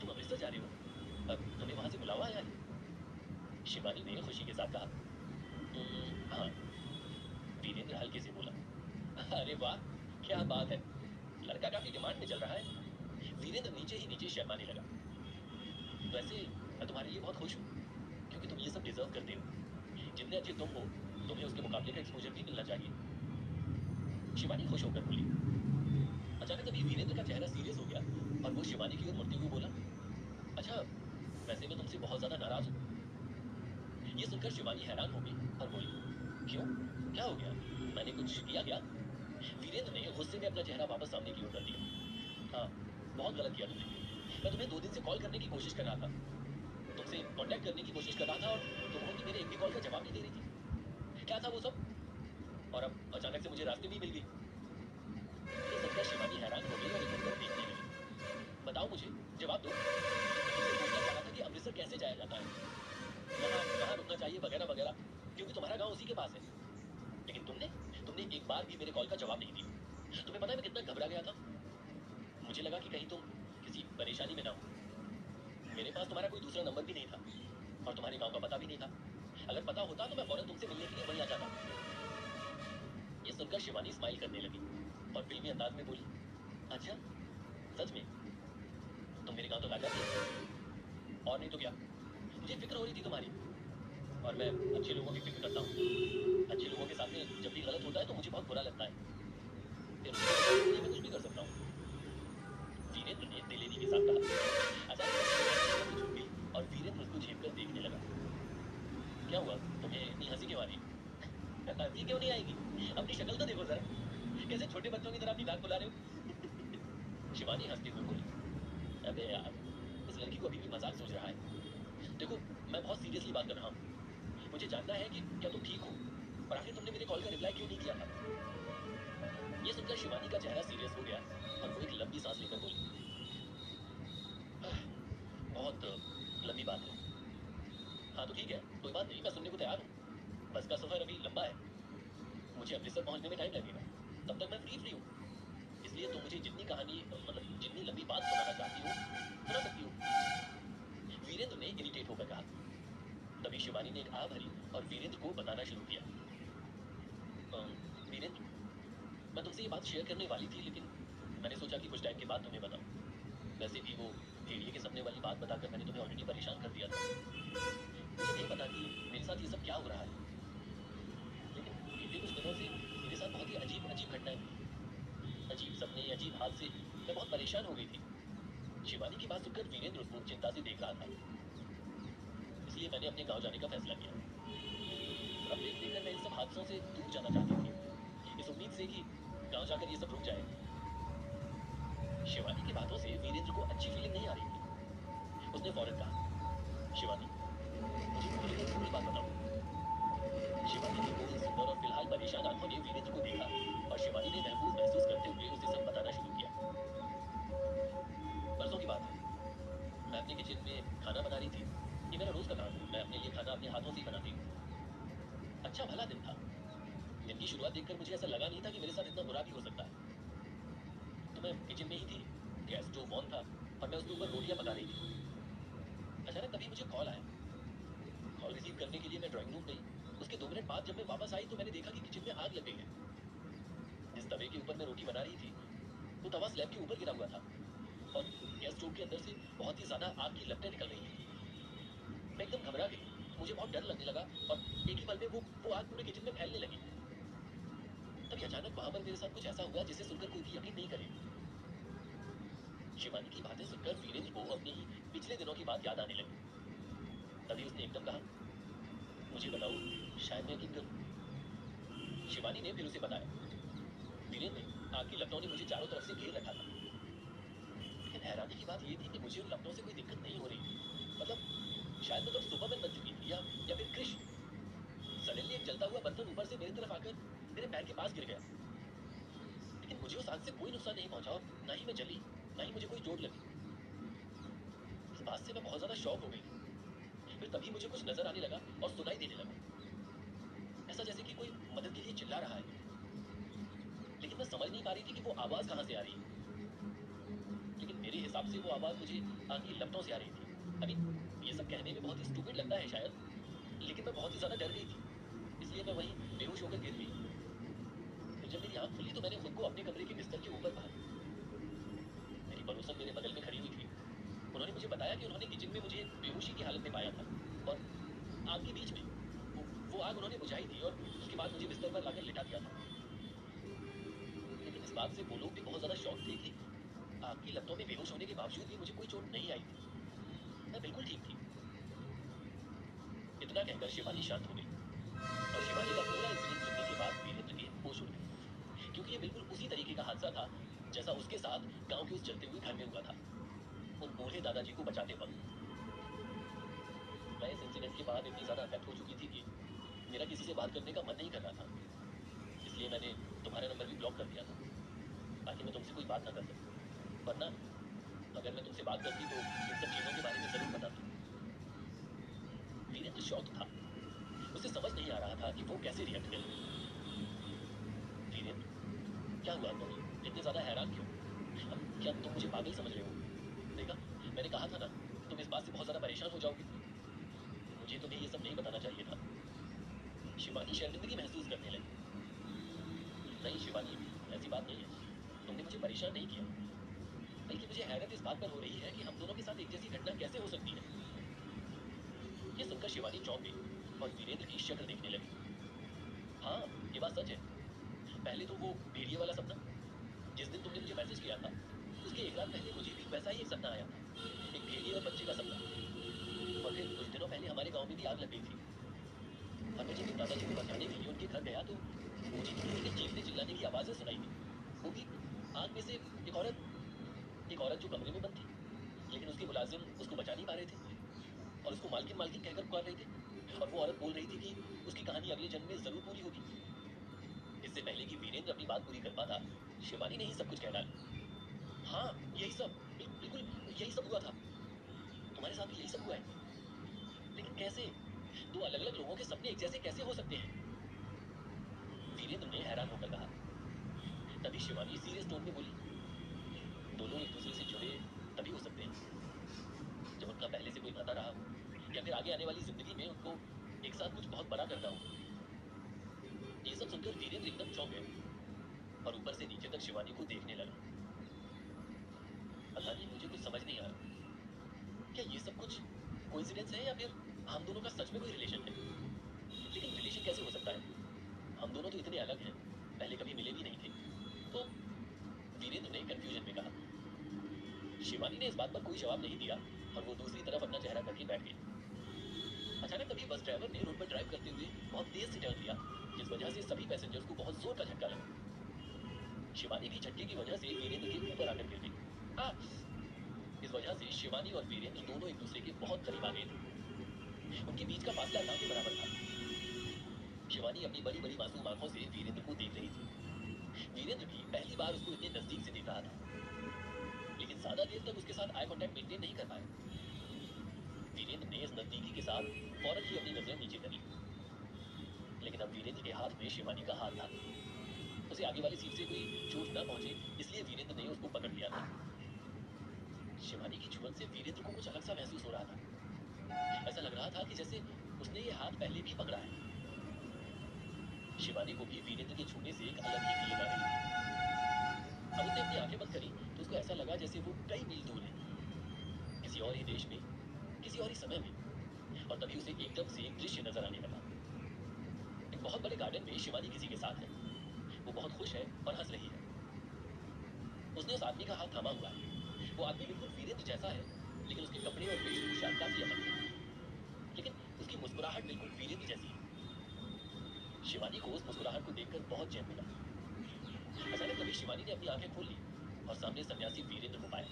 तुम अमृतसर जा रहे हो? अब तुम्हें वहां से बुलावा आया है? शिवानी ने खुशी के साथ कहा, हाँ। वीरेंद्र हल्के से बोला, अरे वाह, क्या बात है, लड़का काफी डिमांड में चल रहा है। वीरेंद्र नीचे ही नीचे शर्माने लगा। वैसे मैं तुम्हारे लिए बहुत खुश हूँ, क्योंकि तुम ये सब डिजर्व करते हो। जितने अच्छे तुम हो, तुम्हें उसके मुकाबले का एक्सपोजर भी मिलना चाहिए। शिवानी खुश होकर बोली। अचानक तभी वीरेंद्र का चेहरा सीरियस हो गया और वो शिवानी की ओर मुड़ते हुए बोला, अच्छा वैसे मैं तुमसे बहुत ज्यादा नाराज हूँ। ये सुनकर शिवानी हैरान हो गई और बोली, क्यों, क्या हो गया, मैंने कुछ किया क्या? वीरेंद्र ने गुस्से में अपना चेहरा वापस सामने की ओर कर दिया। हाँ, बहुत गलत किया तुमने। मैं तुम्हें 2 दिन से कॉल करने की कोशिश कर रहा था, तुमसे कांटेक्ट करने की कोशिश कर रहा था और तुम हो कि मेरे एक भी कॉल का जवाब नहीं दे रही थी। क्या था वो सब? और अब अचानक से मुझे रास्ते में ही मिल गई। ये सुनकर शिवानी हैरान हो गई और इधर उधर देखने लगी। बताओ मुझे, जवाब दो। मैं तुमसे पूछना चाह रहा था कि अमृतसर कैसे जाया जाता है, कहाँ कहाँ रुकना चाहिए, वगैरह वगैरह, क्योंकि तुम्हारा गांव उसी के पास है। लेकिन तुमने तुमने एक बार भी मेरे कॉल का जवाब नहीं दिया। तुम्हें पता है मैं कितना घबरा गया था। मुझे लगा कि कहीं तुम किसी परेशानी में ना हो। मेरे पास तुम्हारा कोई दूसरा नंबर भी नहीं था और तुम्हारे गांव का पता भी नहीं था। अगर पता होता तो मैं फौरन तुमसे मिलने के लिए वहीं आ जाता। ये सुनकर शिवानी स्माइल करने लगी और फिल्मी अंदाज में बोली, अच्छा, सच में तुम मेरे गांव तक आ जाती? और नहीं तो क्या, मुझे फिक्र हो रही थी तुम्हारी। और मैं अच्छे लोगों की फिक्र करता हूँ। अच्छे लोगों के साथ में जब भी गलत होता है तो मुझे बहुत बुरा लगता है। फिर उसके लिए मैं कुछ भी कर सकता हूँ। वीरेंद्र ने दिलेरी के साथ कहा। अचानक शिवानी झुक गई और वीरेंद्र उसको झेप कर देखने लगा। क्या हुआ, तुम्हें इतनी हंसी क्यों आ रही है? हंसी क्यों नहीं आएगी? अपनी शक्ल तो देखो जरा, कैसे छोटे बच्चों की तरह अपनी नाक फुला रहे हो। शिवानी हंसते हुए बोली, अबे यार, इस लड़की को अभी भी मजाक सोच रहा है। देखो, मैं बहुत सीरियसली बात कर रहा हूँ। मुझे जानना है कि क्या तुम ठीक हो, और आखिर तुमने मेरे कॉल का रिप्लाई क्यों नहीं किया था। ये सुनकर शिवानी का चेहरा सीरियस हो गया और वो एक लंबी सांस लेकर बोली, बहुत लंबी बात है। हाँ तो ठीक है, कोई बात नहीं, मैं सुनने को तैयार हूँ। बस का सफर अभी लंबा है, मुझे अमृतसर पहुंचने में टाइम लगेगा। तब तक मैं फ्री हूँ। इसलिए तुम मुझे जितनी कहानी, मतलब जितनी लंबी बात सुनाना चाहती हो, सुना सकती हो। वीरेंद्र ने इरिटेट होकर कहा। तभी शिवानी ने एक आह भरी और वीरेंद्र को बताना शुरू किया। वीरेंद्र, मैं तुमसे ये बात शेयर करने वाली थी, लेकिन मैंने सोचा कि कुछ टाइम के बाद तुम्हें बताऊं। वैसे भी वो भेड़िए के सपने वाली बात बताकर मैंने तुम्हें ऑलरेडी परेशान कर दिया था। मुझे नहीं पता कि मेरे साथ ये सब क्या हो रहा है, लेकिन बीते कुछ दिनों से मेरे साथ बहुत ही अजीब अजीब घटनाएं हुई। अजीब सपने, अजीब हादसे, मैं बहुत परेशान हो गई थी। शिवानी की बात सुनकर वीरेंद्र उसको चिंता से देख रहा था। इसलिए मैंने अपने गांव जाने का फैसला किया। थोड़ा ब्रेक लेकर मैं इन सब हादसों से दूर जाना चाहती थी, इस उम्मीद से कि गांव जाकर ये सब रुक जाए। शिवानी की बातों से वीरेंद्र को अच्छी फीलिंग नहीं आ रही थी। उसने फौरन कहा, शिवानी, मुझे खुलकर पूरी बात बताओ। शिवानी की गोल, सुंदर और फिलहाल परेशान आंखों ने वीरेंद्र को देखा और शिवानी ने महफूज महसूस करते हुए उसे सब बताना शुरू किया। परसों की बात है, मैं अपने किचन में खाना बना रही थी। ये मेरा रोज का काम है, मैं अपने लिए खाना अपने हाथों से ही बनाती हूँ। अच्छा भला दिन था। दिन की शुरुआत देखकर मुझे ऐसा लगा नहीं था कि मेरे साथ इतना बुरा भी हो सकता है। तो मैं किचन में ही थी, गैस स्टोव ऑन था और मैं उसके ऊपर रोटियां पका रही थी। अचानक तभी मुझे कॉल आया। कॉल रिसीव करने के लिए मैं ड्राइंग रूम गई। उसके 2 मिनट बाद जब मैं वापस आई तो मैंने देखा कि किचन में आग लग गई है। जिस तवे के ऊपर मैं रोटी बना रही थी, वो तवा स्लैब के ऊपर गिरा हुआ था और गैस स्टोव के अंदर से बहुत ही ज्यादा आग की लपटें निकल रही थी। मैं एकदम घबरा गई, मुझे बहुत डर लगने लगा और एक ही पल में वो आग पूरे किचन में फैलने लगी। तभी अचानक वहां पर मेरे साथ कुछ ऐसा हुआ जिसे सुनकर कोई भी यकीन नहीं करेगा। शिवानी की बातें सुनकर वीरेंद्र को अपने ही पिछले दिनों की बात याद आने लगी। तभी उसने एकदम कहा, मुझे बताओ, शायद मैं यकीन करूं। शिवानी ने फिर उसे बताया, वीरेंद्र, आग की लपटों ने मुझे चारों तरफ से घेर रखा था। लेकिन हैरानी की बात यह थी कि मुझे उन लपटों से कोई दिक्कत नहीं हो रही थी। मतलब शायद मैं तो सुपरमैन बन चुकी थी, या फिर क्रिश। सडनली एक जलता हुआ बर्तन ऊपर से मेरी तरफ आकर मेरे पैर के पास गिर गया। लेकिन मुझे उस आग से कोई नुकसान नहीं पहुंचा और ना ही मैं जली, ना ही मुझे कोई चोट लगी। इस बात से मैं बहुत ज्यादा शॉक हो गई थी। फिर तभी मुझे कुछ नजर आने लगा और सुनाई देने लगा, ऐसा जैसे कि कोई मदद के लिए चिल्ला रहा है। लेकिन मैं समझ नहीं पा रही थी कि वो आवाज कहां से आ रही है। लेकिन मेरे हिसाब से वो आवाज मुझे आग की लपटों से आ रही थी। अभी ये सब कहने में बहुत ही स्टूपिड लगता है शायद, लेकिन मैं बहुत ही ज्यादा डर गई थी, इसलिए मैं वहीं बेहोश होकर गिर गई। फिर जब मेरी आंख खुली तो मैंने खुद को अपने कमरे के बिस्तर के ऊपर पाया। मेरी पड़ोसन मेरे बगल में खड़ी हुई थी। उन्होंने मुझे बताया कि उन्होंने किचन में मुझे बेहोशी की हालत में पाया था और आग के बीच में वो आग उन्होंने बुझाई थी और उसके बाद मुझे बिस्तर पर लाकर लिटा दिया था। लेकिन इस बात से वो लोग भी बहुत ज्यादा शॉक थे कि आग की लपटों में बेहोश होने के बावजूद भी मुझे कोई चोट नहीं आई थी। मैं बिल्कुल ठीक थी। इतना कहकर शिवानी शांत हो गई और शिवानी का पूरा इंसिडेंट सुनने के बाद वीरेंद्र के होश उड़ गए, क्योंकि ये बिल्कुल उसी तरीके का हादसा था जैसा उसके साथ गांव के उस जलते हुए घर में हुआ था, उन बूढ़े दादाजी को बचाते वक्त। मैं इस इंसिडेंट के बात इतनी ज्यादा अफेक्ट हो चुकी थी कि मेरा किसी से बात करने का मन नहीं कर रहा था। इसलिए मैंने तुम्हारा नंबर भी ब्लॉक कर दिया था ताकि मैं तुमसे कोई बात ना कर सकूं। वरना अगर मैं तुमसे बात करती तो इन सब चीजों के बारे में जरूर बताती। वीरेंद्र शॉक्ड था। उसे समझ नहीं आ रहा था कि वो कैसे रिएक्ट करे। वीरेंद्र, क्या हुआ? तुम इतने ज्यादा हैरान क्यों? क्या तुम मुझे पागल समझ रहे हो? देखा, मैंने कहा था ना, तुम इस बात से बहुत ज्यादा परेशान हो जाओगे। मुझे तुम्हें ये सब नहीं बताना चाहिए था। शिवानी शर्मिंदगी महसूस करने लगी। नहीं शिवानी, ऐसी बात नहीं है। तुमने मुझे परेशान नहीं किया, बल्कि मुझे हैरत इस बात पर हो रही है कि हम दोनों के साथ एक जैसी घटना कैसे हो सकती है। ये सुनकर शिवानी चौंक गई और वीरेंद्र की शक्ल देखने लगी। हाँ, ये बात सच है। पहले तो वो भेड़िए वाला सपना, जिस दिन तुमने मुझे मैसेज किया था, उसके एक रात पहले मुझे भी वैसा ही एक सपना आया था। एक भेड़िए और बच्चे का सपना। और फिर कुछ दिनों पहले हमारे गांव में भी आग लग गई थी। और मैं जब एक दादाजी को बचाने के लिए उनके घर गया तो मुझे किसी के चीखने चिल्लाने की आवाजें सुनाई दी। वो भी आग में से एक औरत जो कमरे में बंद थी, लेकिन उसके मुलाजिम उसको बचा नहीं पा रहे थे और उसको मालकिन मालकिन कहकर पुकार रहे थे। और वो औरत बोल रही थी कि उसकी कहानी अगले जन्म में जरूर पूरी होगी। इससे पहले कि वीरेंद्र अपनी बात पूरी कर पाता, शिवानी ने ही सब कुछ कह डाला। हाँ, यही सब, बिल्कुल यही सब हुआ था। तुम्हारे साथ भी यही सब हुआ है। लेकिन कैसे? दो अलग अलग लोगों के सपने एक जैसे कैसे हो सकते हैं? वीरेंद्र ने हैरान होकर कहा। तभी शिवानी सीरियस टोन में बोली, दोनों एक दूसरे से जुड़े तभी हो सकते हैं जब उनका पहले से कोई नाता रहा हो या फिर आगे आने वाली जिंदगी में उनको एक साथ कुछ बहुत बड़ा करना हो। ये सब सुनकर वीरेंद्र एकदम चौंक गया और ऊपर से नीचे तक शिवानी को देखने लगा। पता नहीं, मुझे कुछ समझ नहीं आ रहा। क्या ये सब कुछ कोइंसिडेंस है या फिर हम दोनों का सच में कोई रिलेशन है? लेकिन रिलेशन कैसे हो सकता है? हम दोनों तो इतने अलग हैं, पहले कभी मिले भी नहीं थे। तो वीरेंद्र ने कंफ्यूजन में कहा। शिवानी ने इस बात पर कोई जवाब नहीं दिया और वो दूसरी तरफ अपना चेहरा करके बैठ गई। अचानक तभी बस ड्राइवर ने रोड पर ड्राइव करते हुए बहुत तेज से टर्न लिया, जिस वजह से सभी पैसेंजर्स को बहुत जोर का झटका लगा। शिवानी भी झटके की वजह से वीरेंद्र के ऊपर आकर गिर गई। हाँ, इस वजह से शिवानी और वीरेंद्र दोनों एक दूसरे के बहुत करीब आ गए थे। उनके बीच का फासला ना के बराबर था। शिवानी अपनी बड़ी बड़ी मासूम आंखों से वीरेंद्र को देख रही थी। वीरेंद्र भी पहली बार उसको इतने नजदीक से देख रहा था, लेकिन ज्यादा देर तक उसके साथ आई कांटेक्ट मेंटेन नहीं कर पाया। वीरेंद्र ने इस नजदीकी के साथ फौरन ही अपनी नजरें नीचे कर ली, लेकिन अब वीरेंद्र के हाथ में शिवानी का हाथ था। उसे आगे वाली सीट से कोई चोट न पहुंचे, इसलिए वीरेंद्र ने उसको पकड़ लिया था। शिवानी की छुअन से वीरेंद्र को कुछ अलग सा महसूस हो रहा था। ऐसा लग रहा था कि जैसे उसने ये हाथ पहले भी पकड़ा है। शिवानी को भी वीरेंद्र के छूने से एक अलग ही फीलिंग आ रही थी। अब उसने अपनी आंखें बंद करी तो उसको ऐसा लगा जैसे वो कई मील दूर है, किसी और ही देश में, किसी और ही समय में। और तभी उसे एकदम से एक दृश्य नजर आने लगा। एक बहुत बड़े गार्डन में शिवानी किसी के साथ है। वो बहुत खुश है और हंस रही है। उसने उस आदमी का हाथ थामा हुआ है। वो आदमी बिल्कुल वीरेंद्र जैसा है, लेकिन उसके कपड़े और वेशभूषा काफी अलग है। लेकिन उसकी मुस्कुराहट बिल्कुल वीरेंद्र जैसी है। शिवानी को उस मुस्कुराहट को देखकर बहुत चैन मिला। अचानक तभी शिवानी ने अपनी आंखें खोल ली और सामने सन्यासी वीरेंद्र को पाया।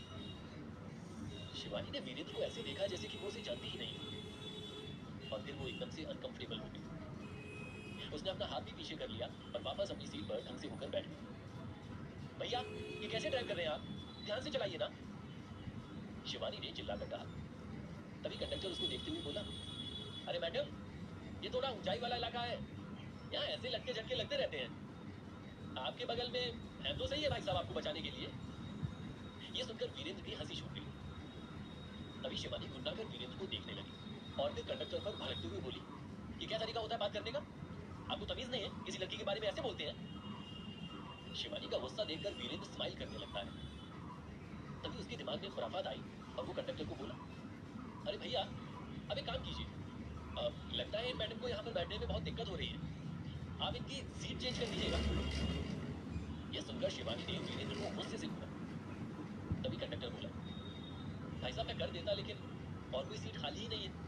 शिवानी ने वीरेंद्र को ऐसे देखा जैसे कि वो उसे जानती ही नहीं। और फिर वो एकदम से अनकंफर्टेबल हो गई। उसने अपना हाथ भी पीछे कर लिया और वापस अपनी सीट पर ढंग से होकर बैठ गई। भैया, ये कैसे ड्राइव कर रहे हैं आप? ध्यान से चलाइए ना, शिवानी ने चिल्लाकर कहा। तभी कंडक्टर उसको देखते हुए बोला, अरे मैडम, ये थोड़ा ऊंचाई वाला इलाका है, यहाँ ऐसे लटके झटके लगते रहते हैं। आपके बगल में है तो सही है भाई साहब आपको बचाने के लिए। ये सुनकर वीरेंद्र की हंसी छूट गई। तभी शिवानी घुटना कर वीरेंद्र को देखने लगी और फिर कंडक्टर पर भड़कते हुए बोली, ये क्या तरीका होता है बात करने का? आपको तमीज नहीं है? किसी लड़की के बारे में ऐसे बोलते हैं? शिवानी का गुस्सा देखकर वीरेंद्र स्माइल करने लगता है। तभी उसके दिमाग में खुराफात आई और वो कंडक्टर को बोला, अरे भैया, अब एक काम कीजिए, लगता है इन मैडम को यहाँ पर बैठने में बहुत दिक्कत हो रही है, आप इनकी सीट चेंज कर दीजिएगा। यह सुनकर शिवानी ने वीरेंद्र को गुस्से से घूरा। तभी कंडक्टर बोला, भाई साहब मैं कर देता, लेकिन और कोई सीट खाली ही नहीं है।